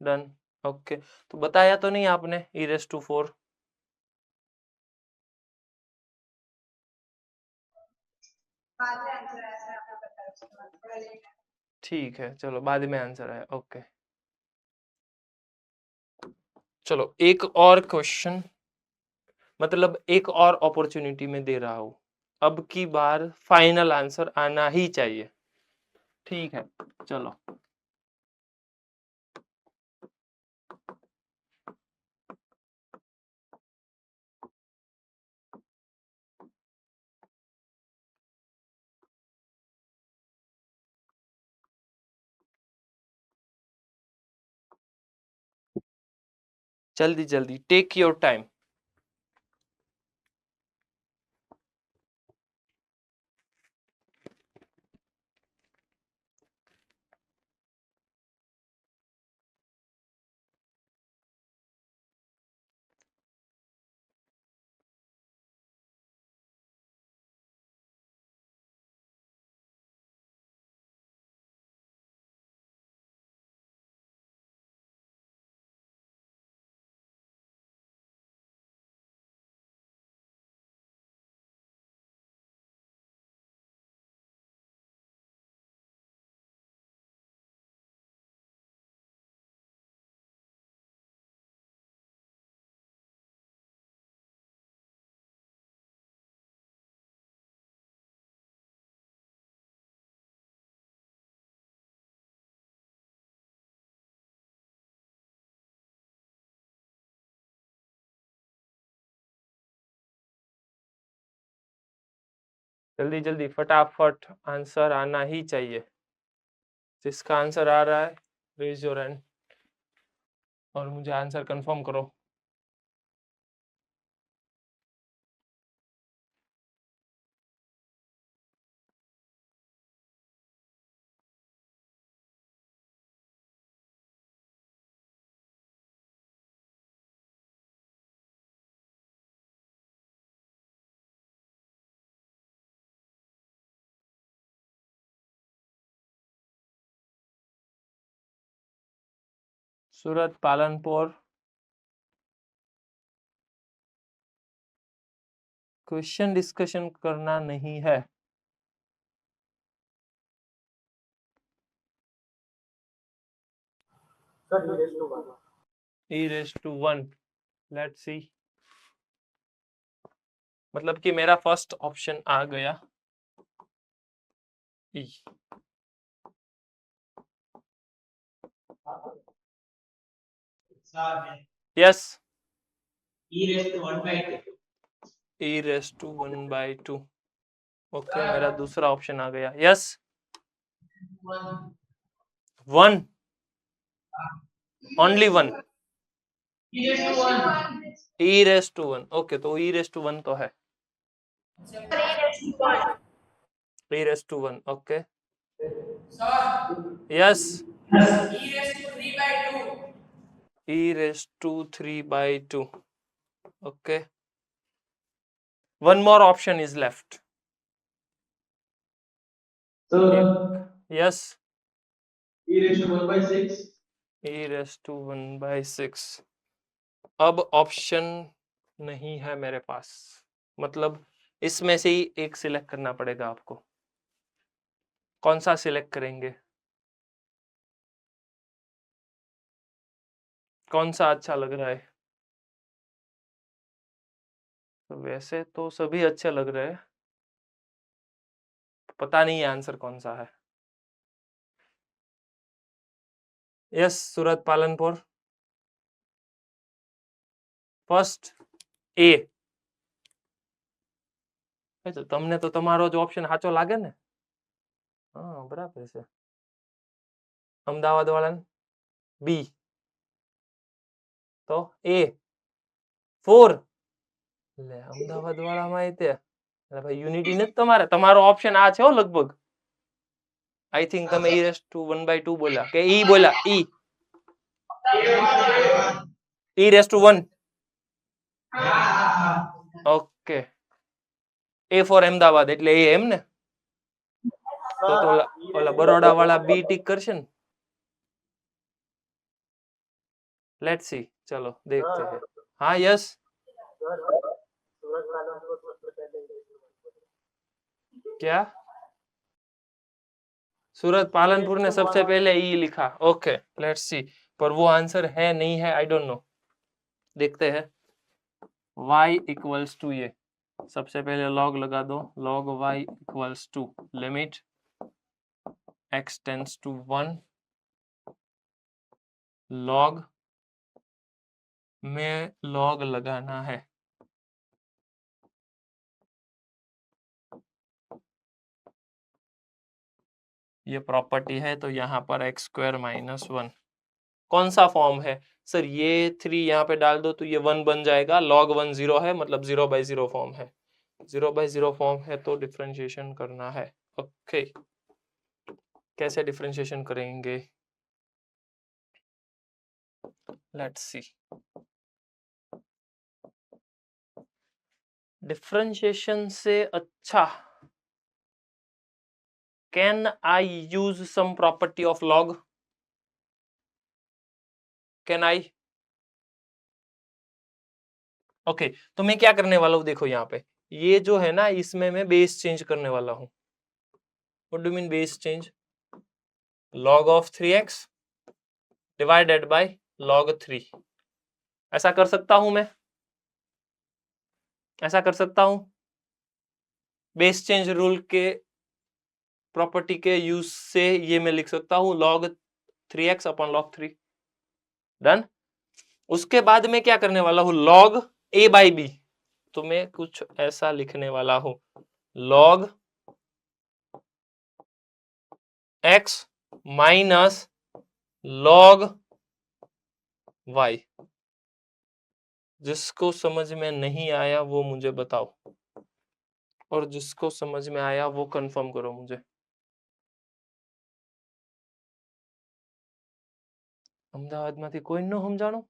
डन, ओके। तो बताया तो नहीं आपने e⁴? बाद में आंसर आया सर, आपको बताया उसके बाद थोड़ा लेट आया। ठीक है, चलो बाद में आंसर आया, ओके। चलो एक और क्वेश्चन, मतलब एक और अपॉर्चुनिटी में दे रहा हूं, अब की बार फाइनल आंसर आना ही चाहिए, ठीक है? चलो जल्दी जल्दी, टेक योर टाइम। जल्दी जल्दी फटाफट आंसर आना ही चाहिए। जिसका आंसर आ रहा है रेज योर हैंड और मुझे आंसर कंफर्म करो। सूरत पालनपुर, क्वेश्चन डिस्कशन करना नहीं है। Sir, e raised to 1. e raised to 1, let's see. मतलब कि मेरा फर्स्ट ऑप्शन आ गया e. Yes, e raised to 1 by 2. e raised to 1/2। Okay, मेरा दूसरा ऑप्शन आ गया। Yes, 1, only 1, e raised to 1. e raised to 1। Okay, तो e raised to 1 तो है, e raised to 1। Okay, Sir, yes, e raised to 3 by 2. e raised to 3/2। Okay, one more option is left। Yes, E raised to 1 by 6. e raised to 1/6। अब option नहीं है मेरे पास, मतलब इसमें से ही एक सिलेक्ट करना पड़ेगा आपको। कौन सा सिलेक्ट करेंगे? कौन सा अच्छा लग रहा है? तो वैसे तो सभी अच्छे लग रहे हैं, पता नहीं आंसर कौन सा है। Yes, Surat Palanpur, first A. तो તમને તો તમારો જ ઓપ્શન સાચો લાગે ને? હા, બરાબર છે। અમદાવાદ વાળા બી, તો એ 4। લે, અમદાવાદ વાળામાં તે એટલે ભાઈ યુનિટી નથી તમારે, તમારો ઓપ્શન આ છે હો લગભગ। આઈ થિંક તમે e raised to 1/2 બોલ્યા કે ઈ બોલ્યા? e raised to 1। Okay, A for Ahmedabad એટલે એ એમ ને? તો ઓલા બરોડા વાળા બી ટિક કરશે ને? लेट्स सी, चलो देखते हैं। हाँ, यस, Sir, Surat Palanpur सबसे पहले e raised to 1 बोले। क्या? सूरत पालनपुर ने सबसे पहले ई लिखा। ओके, लेट्स सी, पर वो आंसर है नहीं है, आई डोंट नो। देखते हैं। y इक्वल्स टू ये, सबसे पहले log लगा दो। log y equals to limit x tends to 1 log में log लगाना है। ये प्रॉपर्टी है, तो यहाँ पर x² - 1 कौन सा फॉर्म है? सर ये 3 यहाँ पे डाल दो तो ये 1 बन जाएगा। log 1 0 है, मतलब 0/0 फॉर्म है। 0/0 फॉर्म है तो डिफरेंशिएशन करना है। ओके, कैसे डिफरेंशिएशन करेंगे? Let's see. डिफरेंशिएशन से अच्छा can I use sum property of log? Can I? Okay, तो मैं क्या करने वाला हूं, देखो यहाँ पे ये जो है ना, इसमें मैं बेस चेंज करने वाला हूं। What do mean base change? log of 3x divided by log 3। ऐसा कर सकता हूं मैं, ऐसा कर सकता हूं। बेस चेंज रूल के प्रॉपर्टी के यूज से ये मैं लिख सकता हूं log 3x upon log 3। Done. उसके बाद में क्या करने वाला हूं, log a by b, तो मैं कुछ ऐसा लिखने वाला हूं log x minus log y। जिसको समझ में नहीं आया वो मुझे बताओ, और जिसको समझ में आया वो कंफर्म करो मुझे। અમદાવાદમાંથી કોઈ ન સમજાણું?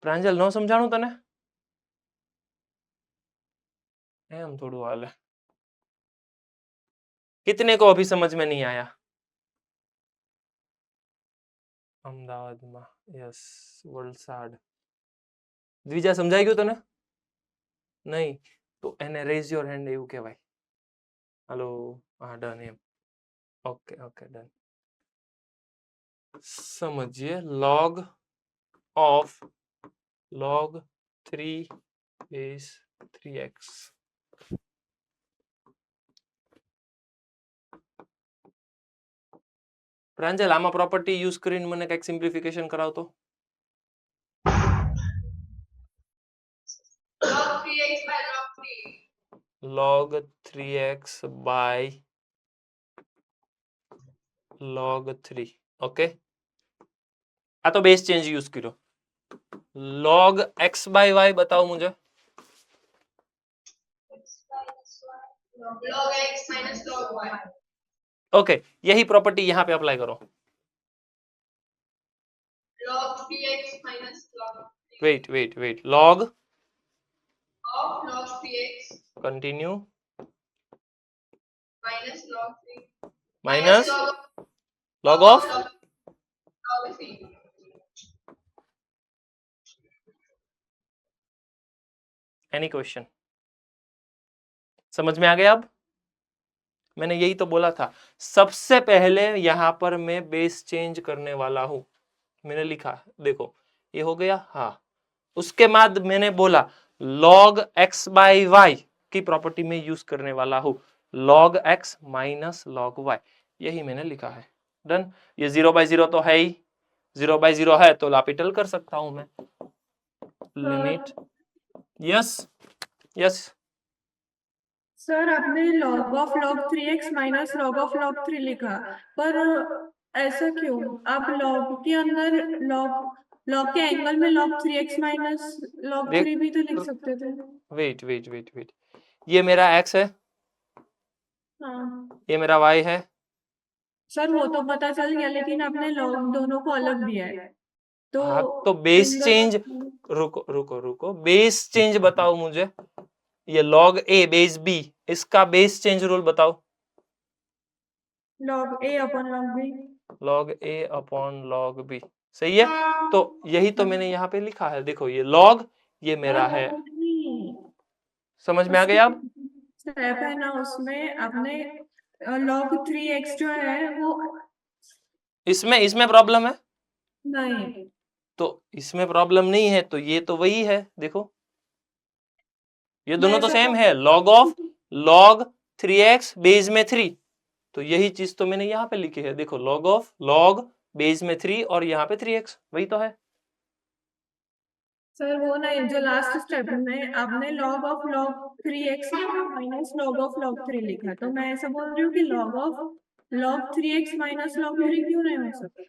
પ્રાંજલ ન સમજાણું તને? એમ થોડું હાલે। कितने को अभी समझ में नहीं आया? અમદાવાદમાં यस વલસાડ। દ્વિજા સમજાઈ ગયું તને? નહીં તો એને રેઝ યોર હેન્ડ એવું કહેવાય। हेलो हाँ done um okay okay done. समझिए log of log 3 is 3x। Pranjal આમાં પ્રોપર્ટી યુઝ કરીને મને કંઈક સિમ્પ્લિફિકેશન કરાવતો। log 3x by log 3 log 3 okay. आ तो बेस चेंज यूज करो। log x by y बताओ मुझे। log x minus log y। Okay यही प्रॉपर्टी यहाँ पे अप्लाई करो। log 3x minus log 3 wait wait wait log of log 3x continue minus log 3 minus log log of log 3। Any question? समझ में आ गया? अब मैंने यही तो बोला था, सबसे पहले यहां पर मैं बेस चेंज करने वाला हूं। मैंने लिखा देखो ये हो गया। हाँ उसके बाद मैंने बोला log x बाई वाई की प्रॉपर्टी में यूज करने वाला हूं, log x minus log y। यही मैंने लिखा है। डन। ये 0/0 तो है ही, 0/0 है तो लापिटल कर सकता हूं मैं। लिमिट यस यस सर आपने log of log 3x minus log of log 3 लिखा, पर ऐसा क्यों? आप log के अंदर log के एंगल में log 3x माइनस log 3 भी तो लिख सकते थे। वेट वेट वेट वेट, ये मेरा x है, हाँ ये मेरा y है। सर वो तो पता चल गया, लेकिन आपने log दोनों को अलग दिया है तो हाँ तो बेस एंगल- चेंज, रुको रुको रुको, बेस चेंज बताओ मुझे। ये log a बेस b, इसका बेस चेंज रूल बताओ। log a upon log b। log a upon log b सही है। तो यही तो मैंने यहाँ पे लिखा है, देखो ये log, ये मेरा है। समझ में आ गया? अब स्टेप है ना उसमें आपने log 3x जो है वो इसमें इसमें प्रॉब्लम है? नहीं, तो इसमें प्रॉब्लम नहीं है तो ये तो वही है। देखो ये दोनों तो सेम है, log of log 3x base में 3। तो यही चीज तो मैंने यहाँ पे लिखी है। देखो log ऑफ log बेस में 3 और यहाँ पे 3x, वही तो है। सर वो नहीं, जो लास्ट स्टेप में आपने log of log 3x minus log of log 3 लिखा, तो मैं ऐसा बोल रही हूँ कि log of log 3x minus log 3 क्यों नहीं हो सकता?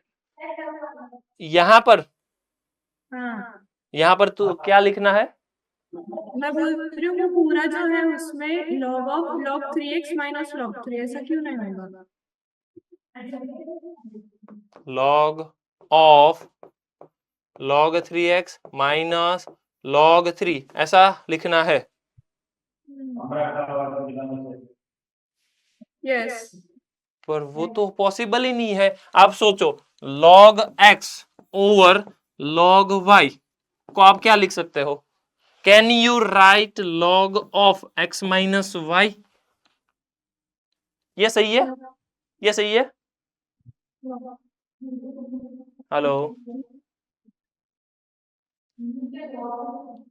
यहाँ पर हाँ यहाँ पर तो क्या लिखना है? मैं बोल रही हूँ वो पूरा जो है उसमें log of log 3x minus log 3 ऐसा क्यों नहीं होगा? log of log 3x minus log 3 ऐसा लिखना है। यस पर वो तो पॉसिबल ही नहीं है। आप सोचो log x over log y को आप क्या लिख सकते हो? Can you write log of x minus y? ये सही है, ये सही है। Hello,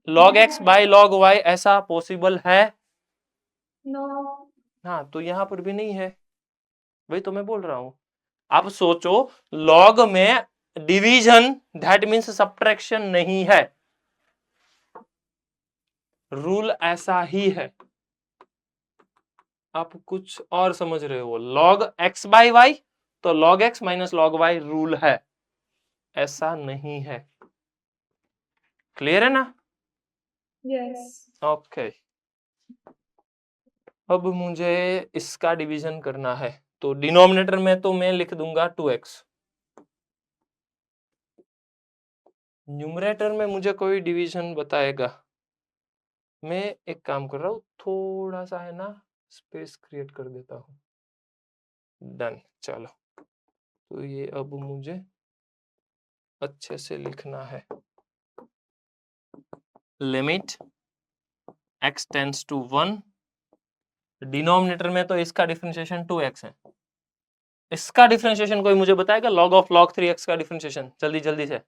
log x by log y ऐसा पॉसिबल है? नो हाँ तो यहाँ पर भी नहीं है, वही तो मैं बोल रहा हूं। आप सोचो log में डिवीजन दैट मीन्स सब्ट्रैक्शन नहीं है, रूल ऐसा ही है। आप कुछ और समझ रहे हो। log x बाई वाई तो log x minus log y rule है, ऐसा नहीं है। क्लियर है ना? यस ओके अब मुझे इसका डिवीजन करना है, तो डिनोमिनेटर में तो मैं लिख दूंगा 2x, न्यूमरेटर में मुझे कोई डिवीजन बताएगा। मैं एक काम कर रहा हूँ, थोड़ा सा है ना स्पेस क्रिएट कर देता हूँ। डन, चलो तो ये अब मुझे अच्छे से लिखना है। Limit x tends to 1, denominator में तो इसका डिफरेंशिएशन 2x है। इसका डिफरेंशिएशन कोई मुझे बताएगा? log ऑफ log 3x का डिफरेंशिएशन जल्दी जल्दी से।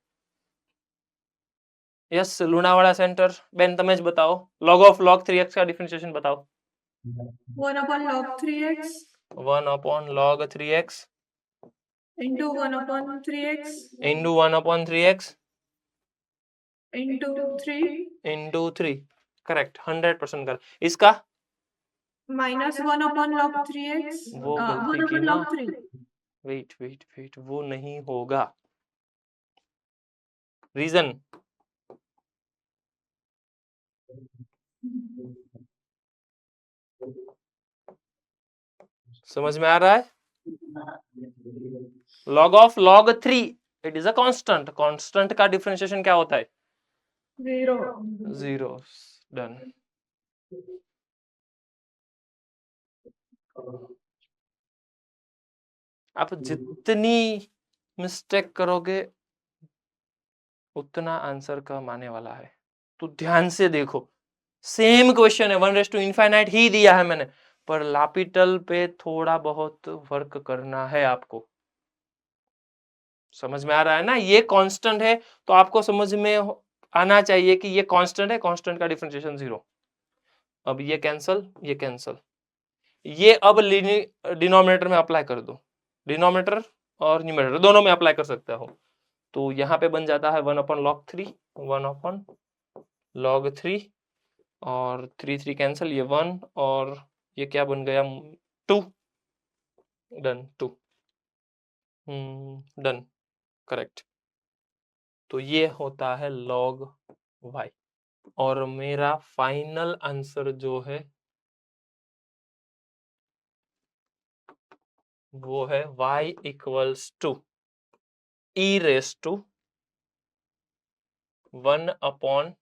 यस लुणावाड़ा सेंटर, बेन તમે જ बताओ, log ऑफ log 3x का डिफरेंशिएशन बताओ। 1 upon log 3x 1 upon log 3x into 1 upon 3x into 1 upon 3x into 3 into 3, correct 100% कर। इसका minus 1 upon log 3x वो 1 गलती की upon ना, log 3 वेट वो नहीं होगा। रीजन समझ में आ रहा है? log of log 3 it is a constant, constant का डिफरेंशिएशन क्या होता है? 0 0। डन। आप जितनी मिस्टेक करोगे उतना आंसर कम आने वाला है, तो ध्यान से देखो। सेम क्वेश्चन है, 1/∞ ही दिया है मैंने, पर लापिटल पे थोड़ा बहुत वर्क करना है आपको। समझ में आ रहा है ना? ये कांस्टेंट है तो आपको समझ में आना चाहिए कि ये कांस्टेंट है, कांस्टेंट का डिफरेंशिएशन 0। अब ये कैंसल, ये कैंसल, ये अब डिनोमिनेटर में अप्लाई कर दो। डिनोमिनेटर और न्यूमरेटर दोनों में अप्लाई कर सकते हो। तो यहाँ पे बन जाता है 1 upon log 3, 1 upon log 3 और 3 कैंसल, ये 1 और ये क्या बन गया 2। Done 2 done correct. तो ये होता है log y और मेरा फाइनल आंसर जो है वो है y equals to e raise to 1 upon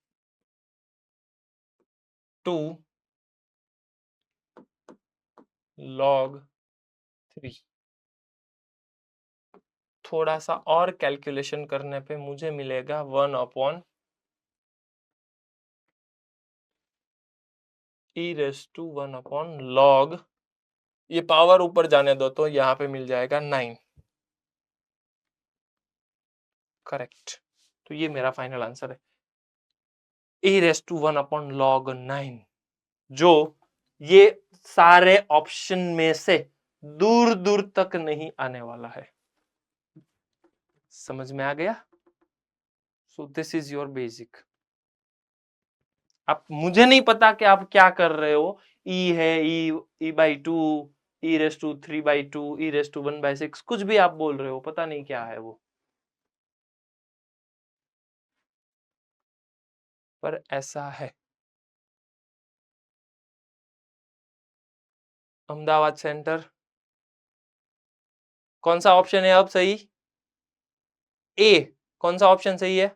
2 log 3। थोड़ा सा और कैलकुलेशन करने पे मुझे मिलेगा 1 upon e raise to 1 upon log, ये पावर ऊपर जाने दो तो यहाँ पे मिल जाएगा 9। करेक्ट, तो ये मेरा फाइनल आंसर है, e raise to 1 upon log 9, जो ये सारे ऑप्शन में से दूर दूर तक नहीं आने वाला है। समझ में आ गया? So this is your basic. आप, मुझे नहीं पता कि आप क्या कर रहे हो। e है, e/2, e raise to 3/2, e raise to 1/6, कुछ भी आप बोल रहे हो, पता नहीं क्या है वो, पर ऐसा है। अहमदाबाद सेंटर, कौन सा ऑप्शन है अब सही? ए, कौन सा ऑप्शन सही है?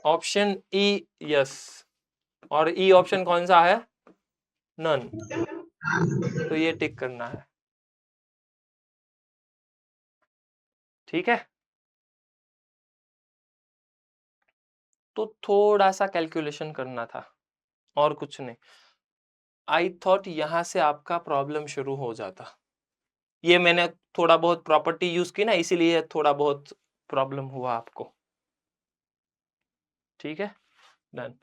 Option E, yes. और ई ऑप्शन कौन सा है? नन। तो ये टिक करना है, ठीक है। तो थोड़ा सा कैलकुलेशन करना था और कुछ नहीं। आई थॉट यहां से आपका प्रॉब्लम शुरू हो जाता, ये मैंने थोड़ा बहुत प्रॉपर्टी यूज की ना, इसीलिए थोड़ा बहुत प्रॉब्लम हुआ आपको, ठीक है। डन।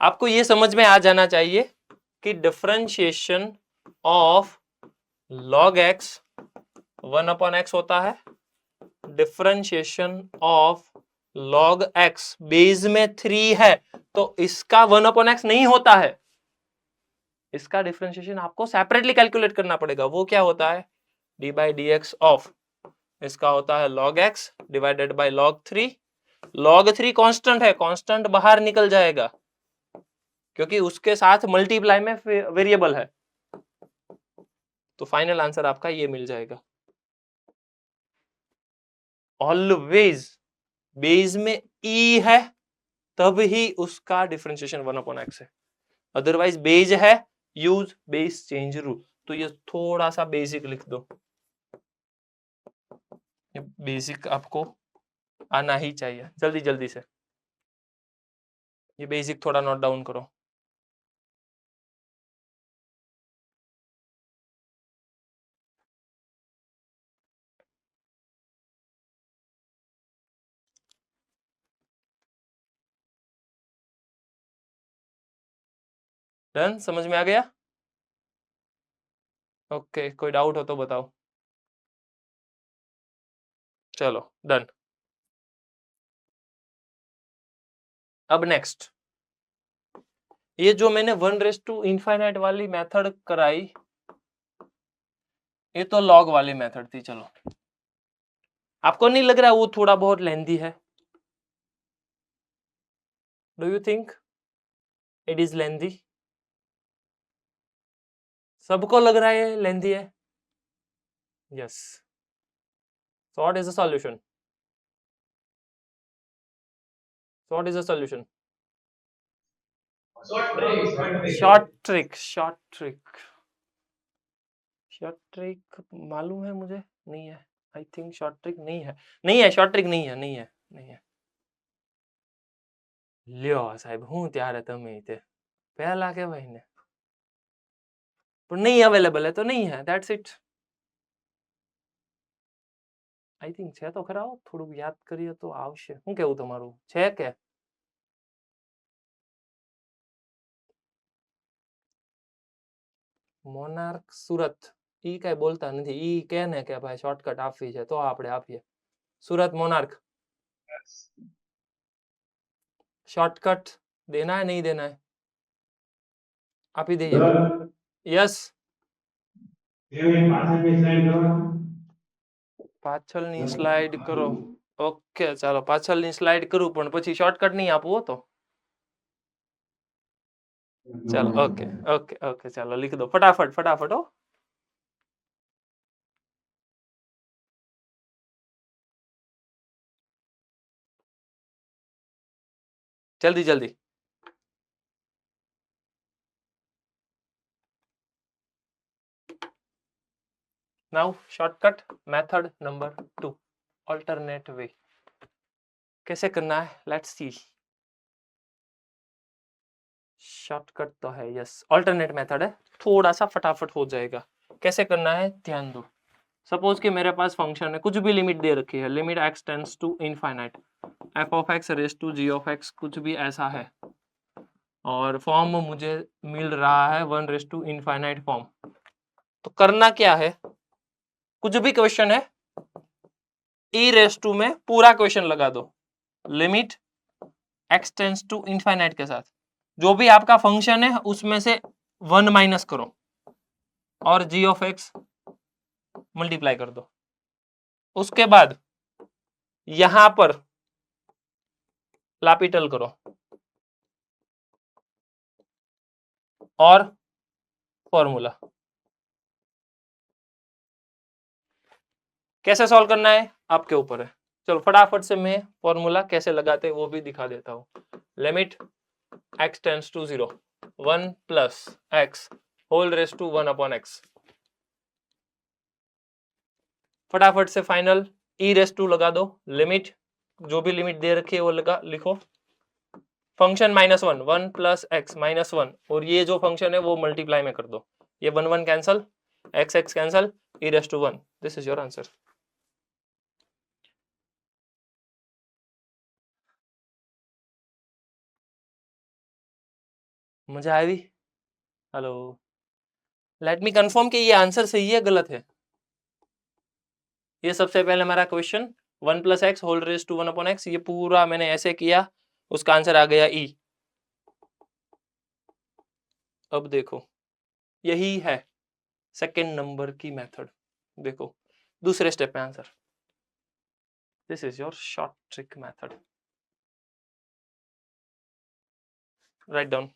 आपको ये समझ में आ जाना चाहिए कि differentiation of log x 1 upon x होता है, differentiation of log x base में 3 है तो इसका 1/x नहीं होता है, इसका डिफरेंशिएशन आपको सेपरेटली कैलकुलेट करना पड़ेगा। वो क्या होता है, d/dx ऑफ, इसका होता है log x divided by log 3। log 3 constant है, कांस्टेंट बाहर निकल जाएगा क्योंकि उसके साथ मल्टीप्लाई में वेरिएबल है, तो फाइनल आंसर आपका ये मिल जाएगा। ऑलवेज बेस में e है तब ही उसका डिफरेंशिएशन 1/x है, अदरवाइज बेस है यूज बेस चेंज रूल। तो ये थोड़ा सा बेसिक लिख दो, ये बेसिक आपको आना ही चाहिए जल्दी जल्दी से, ये बेसिक थोड़ा नोट डाउन करो। डन, समझ में आ गया? ओके, कोई डाउट हो तो बताओ। चलो डन। अब नेक्स्ट, ये जो मैंने 1/∞ वाली मेथड कराई, ये तो लॉग वाली मेथड थी। चलो, आपको नहीं लग रहा वो थोड़ा बहुत लेंथी है? Do you think it is lengthy? सबको लग रहा है लेंथी है? Yes. So what is the solution? So what is the solution? Short trick मालूम है मुझे, नहीं है। I think short trick नहीं है, short trick नहीं है। લ્યો સાહેબ, હું ત્યારે તમે તે પહેલા કહેવાય ને, પણ નહીં અવેલેબલ है तो नहीं है, that's it. I think છે તો ખરા, થોડું યાદ કરીએ તો આવશે। શું કેવું તમારું, છે કે? મોનાર્ક સુરત ઈ કઈ બોલતા નથી, ઈ કહે ને કે ભાઈ શોર્ટકટ આપવી છે તો આપણે આપીએ। સુરત મોનાર્ક, शॉर्टकट देना है नहीं देना है? आप ही दीजिए। यस, પાછળની સ્લાઇડ કરો। ઓકે ચાલો, પાછળની સ્લાઇડ કરું પણ પછી શોર્ટકટ નહીં આપવું હો તો। ચાલો ઓકે ચાલો लिख दो फटाफट हो। जल्दी। Now shortcut method number 2, alternate वे। कैसे करना है, लेट्स सी। शॉर्टकट तो है, यस, अल्टरनेट मेथड है, थोड़ा सा फटाफट हो जाएगा। कैसे करना है ध्यान दो। सपोज कि मेरे पास फंक्शन है, कुछ भी लिमिट दे रखी है, limit x tends to infinite, f(x) raise to g(x), कुछ भी ऐसा है, और फॉर्म मुझे मिल रहा है 1/∞ फॉर्म। तो करना क्या है, कुछ भी क्वेश्चन है e⁻² में पूरा क्वेश्चन लगा दो, limit x tends to infinite के साथ जो भी आपका फंक्शन है उसमें से 1 माइनस करो और g(x) मल्टीप्लाई कर दो। उसके बाद यहां पर लापिटल करो और फॉर्मूला। कैसे सॉल्व करना है आपके ऊपर है। चलो फटाफट से मैं फॉर्मूला कैसे लगाते हैं वो भी दिखा देता हूं। Limit x tends to 0, 1 + x whole raise to 1/x। फटाफट से फाइनल e⁻² लगा दो, लिमिट जो भी लिमिट दे रखी है वो लिखो, फंक्शन -1, 1 + x -1, और ये जो फंक्शन है वो मल्टीप्लाई में कर दो, ये 1 1 cancel, x cancel, e⁻1। This is your answer. मजा आई? हेलो, लेट मी कंफर्म कि ये आंसर सही है गलत है। ये सबसे पहले हमारा question 1 plus x whole raise to 1 upon x, ये पूरा मैंने ऐसे किया, उसका आंसर आ गया ई। अब देखो यही है सेकेंड नंबर की मेथड। देखो दूसरे स्टेप में answer, this is your short trick method. Write down.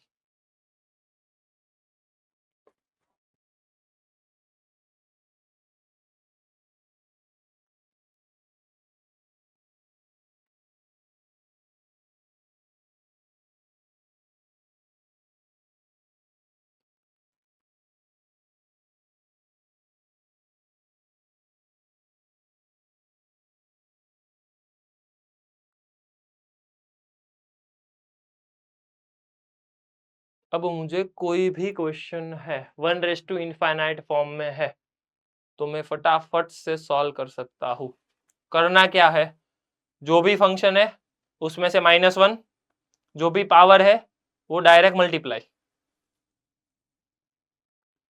अब मुझे कोई भी क्वेश्चन है 1 रेज टू इनफाइनाइट फॉर्म में है तो मैं फटाफट से सॉल्व कर सकता हूं। करना क्या है, जो भी फंक्शन है उसमें से -1, जो भी पावर है वो डायरेक्ट मल्टीप्लाई।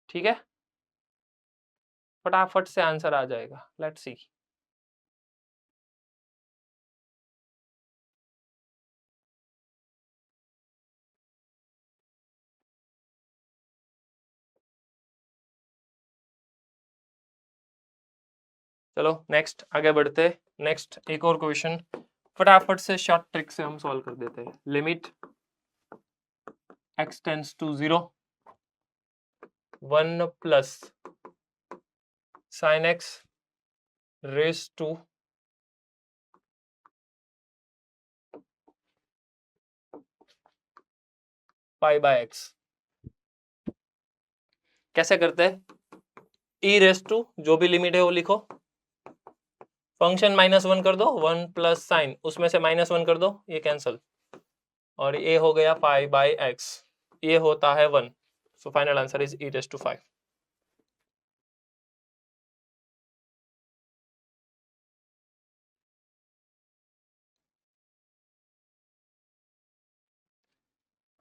ठीक है, फटाफट से आंसर आ जाएगा। Let's see. चलो नेक्स्ट आगे बढ़ते। नेक्स्ट एक और क्वेश्चन फटाफट से शॉर्ट ट्रिक से हम सॉल्व कर देते हैं। Limit x tends to 0 1 plus sin x raise to pi by x. कैसे करते हैं, e रेज टू जो भी लिमिट है वो लिखो, फंक्शन -1 कर दो, 1 प्लस साइन उसमें से -1 कर दो, ये कैंसल, और ये हो गया पाई बाय एक्स, ये होता है 1। So final answer is e raise to 5।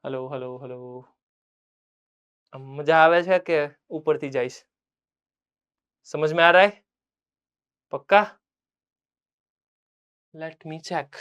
Hello hello hello, मजा आवे છે કે ઉપરથી જઈશ? समझ में आ रहा है पक्का? Let me check.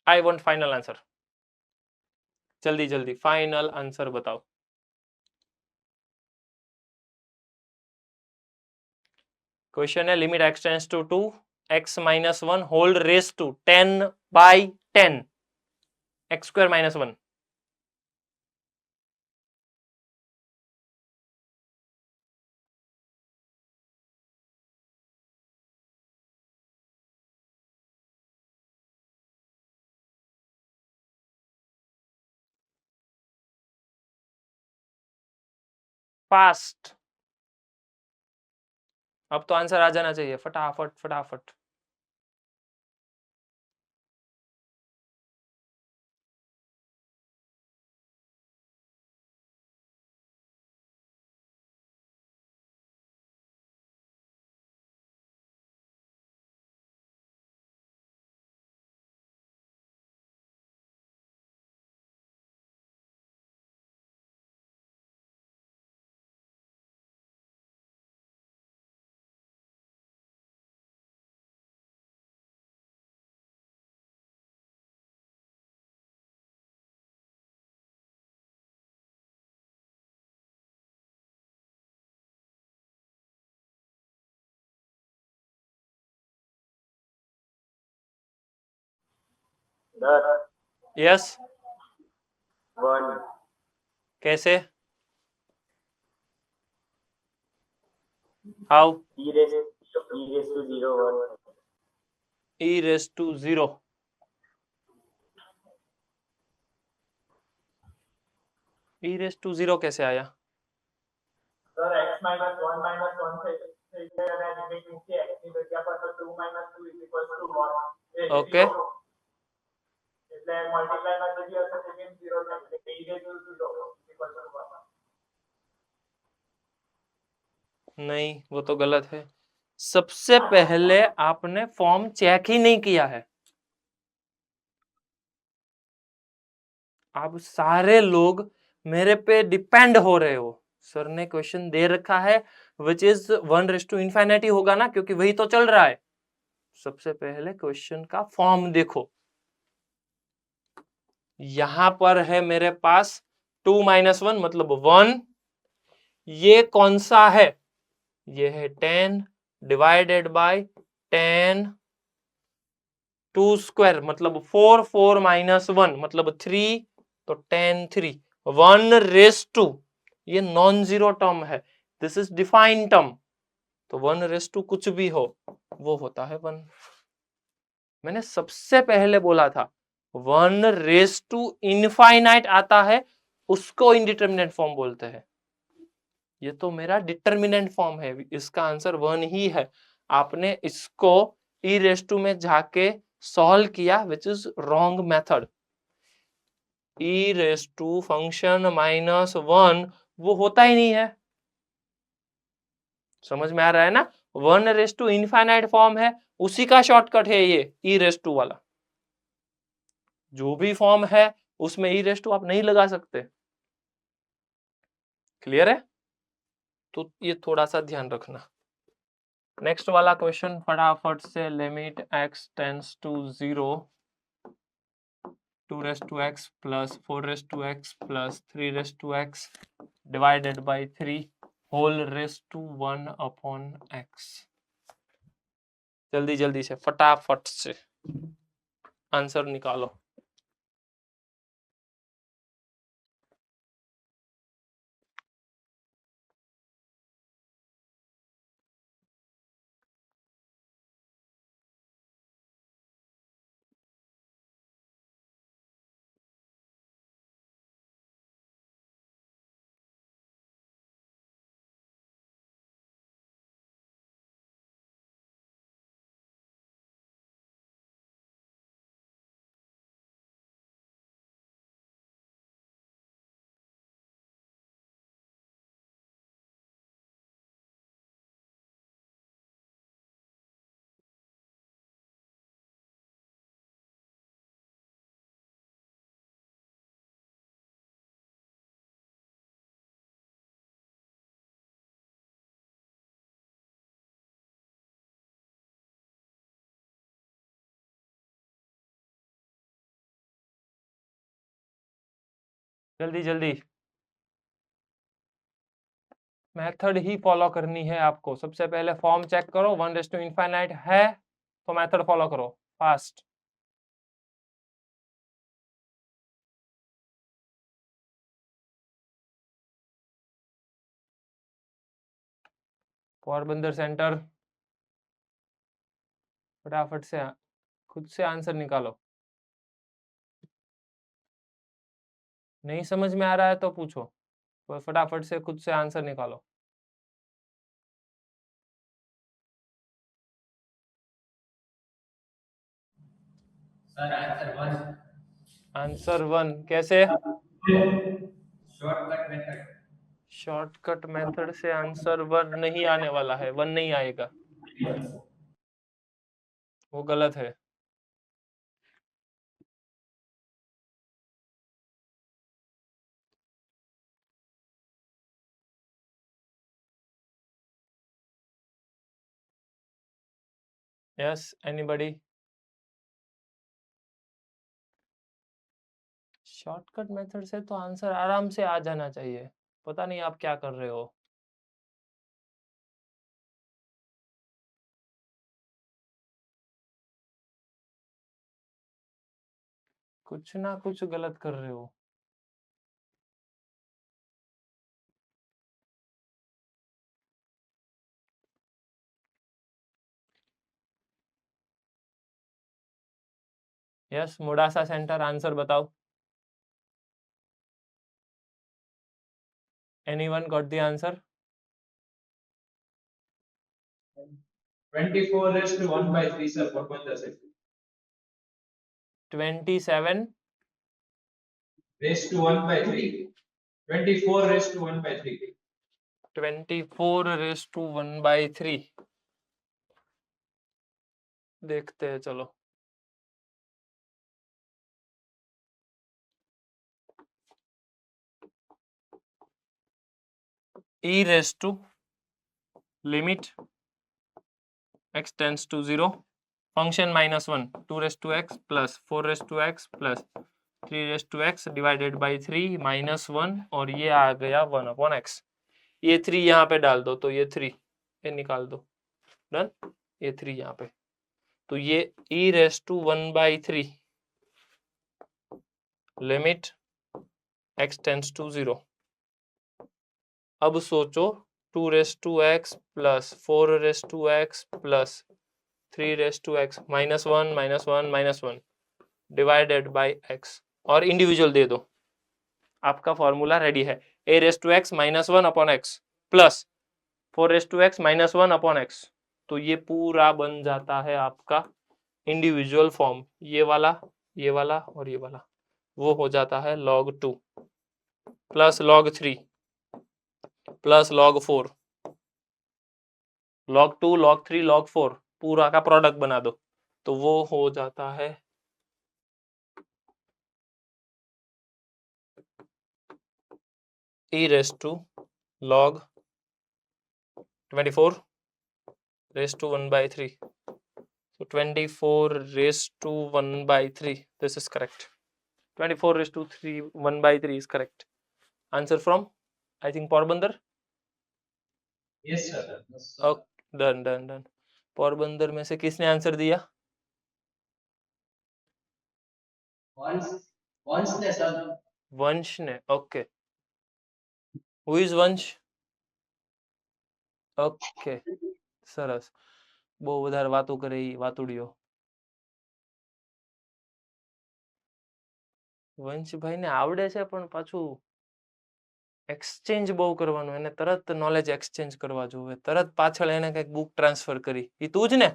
I want final answer, जल्दी जल्दी फाइनल आंसर बताओ। क्वेश्चन है limit x tends to 2 x minus 1 whole raise to 10 by 10 x square minus 1। Fast, अब तो आंसर आ जाना चाहिए फटाफट फटाफट। यस, कैसे, how? e raised to 0 1 e raise to 0, e raise to 0 कैसे आया? सर x -1 -1 से इधर लिमिट મૂકી x ની જગ્યા પર તો 2 - 2 = 1 Okay. એટલે મલ્ટીપ્લાય માં જે બી હશે તે બી 0 થાય એટલે e raised to 0 = 1. नहीं, वो तो गलत है। सबसे पहले आपने फॉर्म चेक ही नहीं किया है। आप सारे लोग मेरे पे डिपेंड हो रहे हो। सर ने क्वेश्चन दे रखा है विच इज 1:∞ होगा ना, क्योंकि वही तो चल रहा है। सबसे पहले क्वेश्चन का फॉर्म देखो। यहां पर है मेरे पास 2 - 1 मतलब 1। ये कौन सा है? ये है 10 डिवाइडेड बाय 10 2 स्क्वायर मतलब 4 4 - 1 मतलब 3 तो 10 3 1/2 ये नॉन जीरो टर्म है। This is defined term. तो 1/2 कुछ भी हो वो होता है 1। मैंने सबसे पहले बोला था 1/∞ आता है उसको इंडिटरमिनेट फॉर्म बोलते हैं। ये तो मेरा डिटरमिनेंट फॉर्म है, इसका आंसर 1 ही है। आपने इसको e⁻² में जाके सॉल्व किया which is wrong method. e⁻² function -1 वो होता ही नहीं है। समझ में आ रहा है ना? 1/∞ फॉर्म है, उसी का शॉर्टकट है ये e⁻² वाला। जो भी फॉर्म है उसमें e⁻² आप नहीं लगा सकते। क्लियर है? तो ये थोड़ा सा ध्यान रखना। नेक्स्ट वाला क्वेश्चन फटाफट से। Limit x tends to 0 2x plus 4x plus 3x divided by 3 whole raised to 1 upon x। जल्दी जल्दी से फटाफट से आंसर निकालो। जल्दी जल्दी मेथड ही फॉलो करनी है आपको। सबसे पहले फॉर्म चेक करो, 1/∞ है तो मेथड फॉलो करो फास्ट। पोरबंदर सेंटर फटाफट से खुद से आंसर निकालो। नहीं समझ में आ रहा है तो पूछो, तो फटाफट से खुद से आंसर निकालो। सर आंसर 1 आंसर 1 कैसे? Shortcut method. शॉर्टकट मेथड से आंसर 1 नहीं आने वाला है, 1 नहीं आएगा, वो गलत है। Yes anybody? शॉर्टकट मेथड से तो आंसर आराम से आ जाना चाहिए, पता नहीं आप क्या कर रहे हो। कुछ ना कुछ गलत कर रहे हो। यस मोडासा सेंटर आंसर बताओ। Anyone got the answer? 24 raised to 1 by 3 sir Porbandar से 27 raised to 1 by 3 24 raised to 1 by 3 24 raise to 1/3 देखते हैं चलो। e raised to limit x tends to 0 function -1 2 raised to x plus 4 raised to x plus 3 raised to x divided by 3 -1 और ये आ गया 1/x। ये 3 यहाँ पे डाल दो तो ये 3 ये निकाल दो, डन। ये 3 यहाँ पे तो ये e raised to 1/3 limit x tends to 0। अब सोचो 2 raised to x plus 4 raised to x plus 3 raised to x -1 -1 -1 divided by x और इंडिविजुअल दे दो, आपका फॉर्मूला रेडी है। a raised to x -1 upon x plus 4 raised to x -1 upon x, तो ये पूरा बन जाता है आपका इंडिविजुअल फॉर्म। ये वाला और ये वाला वो हो जाता है log 2 plus log 3 plus log 4 log 2 log 3 log 4 पूरा का प्रोडक्ट बना दो तो वो हो जाता है e raised to log 24 raised to 1/3 so 24 raised to 1/3 this is correct। 24 raised to 1/3 is correct answer from I think Porbandar। yes sir okay done. Porbandar में से किसने आंसर दिया? वंश ने। ओके हु इज वंश? ओके सरस બહુ વધારે વાતો કરે ઈ વાતુડિયો। વંશભાઈ ને આવડે છે પણ પાછું એક્સચેન્જ બહુ કરવાનું, એને તરત નોલેજ એક્સચેન્જ કરવા જોવે, તરત પાછળ એને કંઈક બુક ટ્રાન્સફર કરી। ઈ તું જ ને?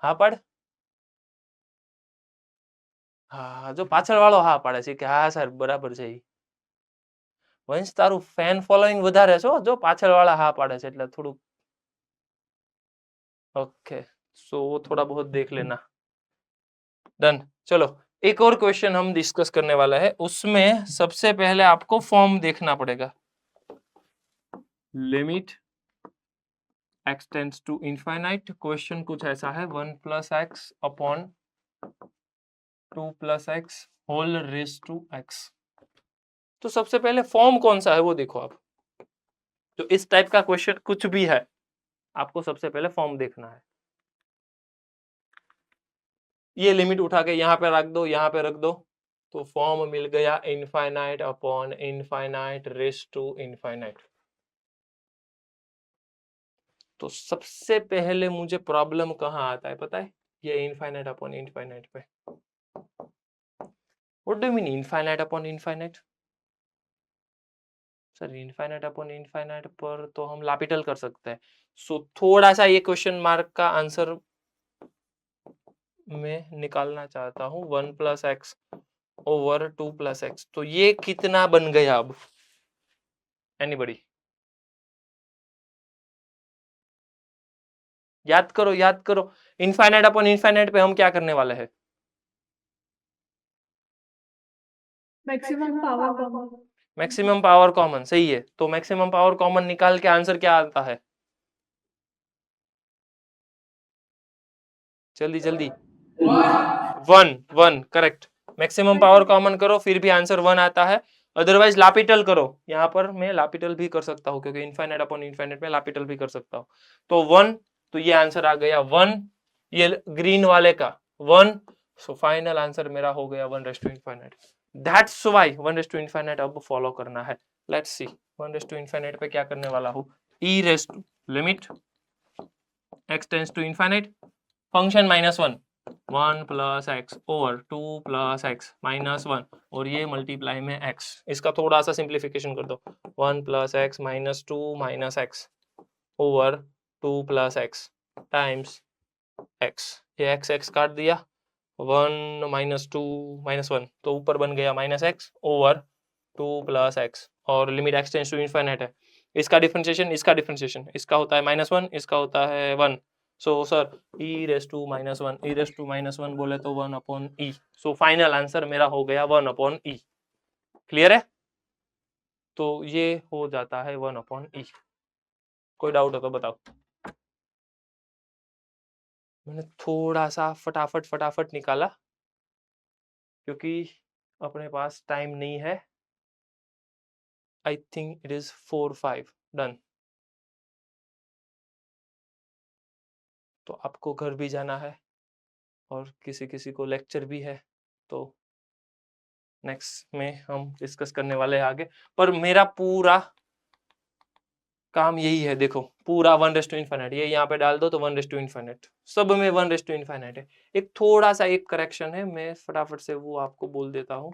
હા પાડ। હા જો પાછળ વાળો હા પાડે છે કે હા સર બરાબર છે। ઈ વંશ તારું ફેન ફોલોઈંગ વધારે છે જો પાછળ વાળા હા પાડે છે એટલે થોડું ओके सो वो थोड़ा बहुत देख लेना। डन चलो एक और क्वेश्चन हम डिस्कस करने वाला है, उसमें सबसे पहले आपको फॉर्म देखना पड़ेगा। Limit x tends to infinite, question कुछ ऐसा है 1 + x upon 2 + x whole raise to x। तो सबसे पहले फॉर्म कौन सा है वो देखो आप। तो इस टाइप का क्वेश्चन कुछ भी है आपको सबसे पहले फॉर्म देखना है। ये लिमिट उठा के यहाँ पे रख दो, यहाँ पे रख दो, तो फॉर्म मिल गया infinite upon infinite raise to infinite. तो सबसे पहले मुझे प्रॉब्लम कहाँ आता है पता है? ये इनफाइनाइट अपॉन इनफाइनाइट पे। What do you mean infinite upon infinite? Sir infinite upon infinite पर तो हम लापिटल कर सकते हैं। सो थोड़ा सा ये क्वेश्चन मार्क का आंसर मैं निकालना चाहता हूं 1 + x ओवर 2 + x। तो ये कितना बन गया अब? एनीबॉडी याद करो इनफाइनाइट अपॉन इनफाइनाइट पे हम क्या करने वाले हैं? Maximum power common. Maximum power common, सही है। तो मैक्सिमम पावर कॉमन निकाल के आंसर क्या आता है? जल्दी 1 करेक्ट। मैक्सिमम पावर कॉमन करो फिर भी आंसर 1 आता है। अदरवाइज लापिटल करो, यहाँ पर मैं लापिटल भी कर सकता हूँ क्योंकि इनफाइनाइट अपॉन इनफाइनाइट में लापिटल भी कर सकता हूँ। तो 1, तो ये आंसर आ गया 1, ये ग्रीन वाले का 1। सो फाइनल आंसर मेरा हो गया 1 raise to infinite. That's why 1 raise to infinite अब फॉलो करना है। Let's see 1 raise to infinite पे क्या करने वाला हूँ। e raise to limit x tends to infinite function -1 1 + x over 2 + x -1 और ये मल्टीप्लाई में x। इसका थोड़ा सा सिंप्लीफिकेशन कर दो 1 + x -2 - x over 2 + x times x, ये x काट दिया, 1 माइनस 2 माइनस 1, तो ऊपर बन गया minus x over 2 plus x, और limit x tends to infinite है। इसका डिफरेंशिएशन, इसका होता है -1, इसका होता है 1। So sir e raise to minus one बोले तो 1/e। सो फाइनल आंसर मेरा हो गया 1/e। क्लियर है? तो ये हो जाता है 1/e। कोई डाउट हो तो बताओ। मैंने थोड़ा सा फटाफट निकाला क्योंकि अपने पास टाइम नहीं है। I think it is 4-5 done. तो आपको घर भी जाना है और किसी को लेक्चर भी है, तो नेक्स्ट में हम डिस्कस करने वाले हैं आगे। पर मेरा पूरा काम यही है, देखो पूरा 1/∞, ये यहाँ पे डाल दो तो 1/∞, सब में 1/∞ है। एक थोड़ा सा एक करेक्शन है, मैं फटाफट से वो आपको बोल देता हूँ।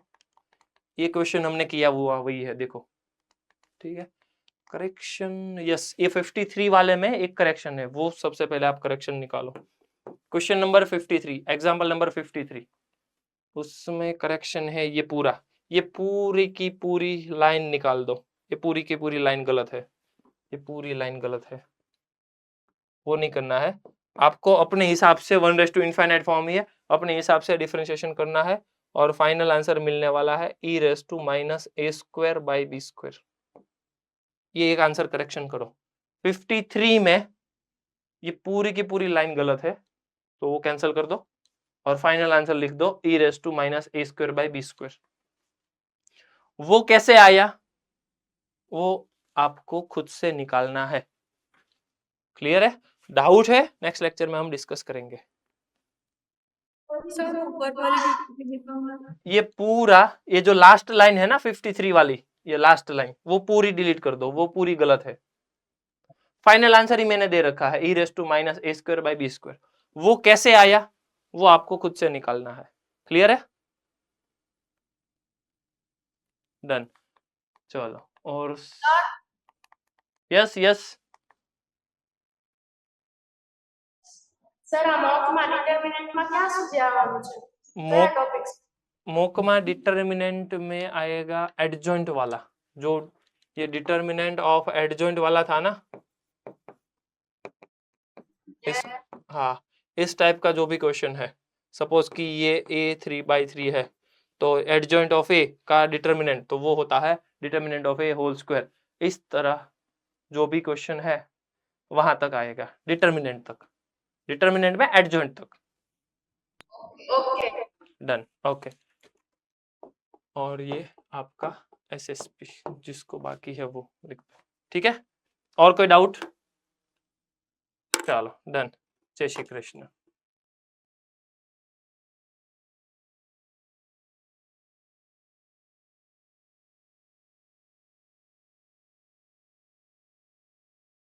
ये क्वेश्चन हमने किया वो वही है, देखो ठीक है। करेक्शन यस, ये 53 वाले में एक करेक्शन है, वो सबसे पहले आप करेक्शन निकालो। क्वेश्चन नंबर 53, एग्जाम्पल नंबर 53, उसमें करेक्शन है ये पूरी की पूरी लाइन निकाल दो। ये पूरी की पूरी लाइन गलत है, ये पूरी लाइन गलत है, वो नहीं करना है आपको। अपने हिसाब से 1/∞ फॉर्म ही है, अपने हिसाब से डिफरेंशिएशन करना है और फाइनल आंसर मिलने वाला है e⁻⁻² ये एक आंसर करेक्शन करो। 53 में ये पूरी की पूरी लाइन गलत है, तो वो कैंसिल कर दो और फाइनल आंसर लिख दो e⁻⁻² वो कैसे आया वो आपको खुद से निकालना है। क्लियर है? डाउट है नेक्स्ट लेक्चर में हम डिस्कस करेंगे। सर ऊपर वाली दिखाऊंगा। ये पूरा, ये जो लास्ट लाइन है ना 53 वाली, ये लास्ट लाइन वो पूरी डिलीट कर दो, वो पूरी गलत है। फाइनल आंसर ही मैंने दे रखा है e⁻⁻² वो कैसे आया वो आपको खुद से निकालना है। क्लियर है? डन। चलो और यस સર આ મોકમાં ડિટર્મિનન્ટમાં ક્યાં સુધી આવવાનું છે કયા ટોપિક્સ मोकमा डिटर्मिनेंट में आएगा एडजॉइंट वाला, जो ये डिटर्मिनेंट ऑफ एडजॉइंट वाला था ना, इस टाइप का जो भी क्वेश्चन है, सपोज कि ये a3/3 है, तो एडजॉइंट ऑफ ए का डिटर्मिनेंट तो वो होता है determinant of a whole square. इस तरह जो भी क्वेश्चन है वहां तक आएगा, डिटर्मिनेंट तक, डिटर्मिनेंट में एडजॉइंट तक। Okay done, okay. और ये आपका SSP जिसको बाकी है वो लिख दो, ठीक है? और कोई डाउट? चलो डन। जय श्री कृष्ण।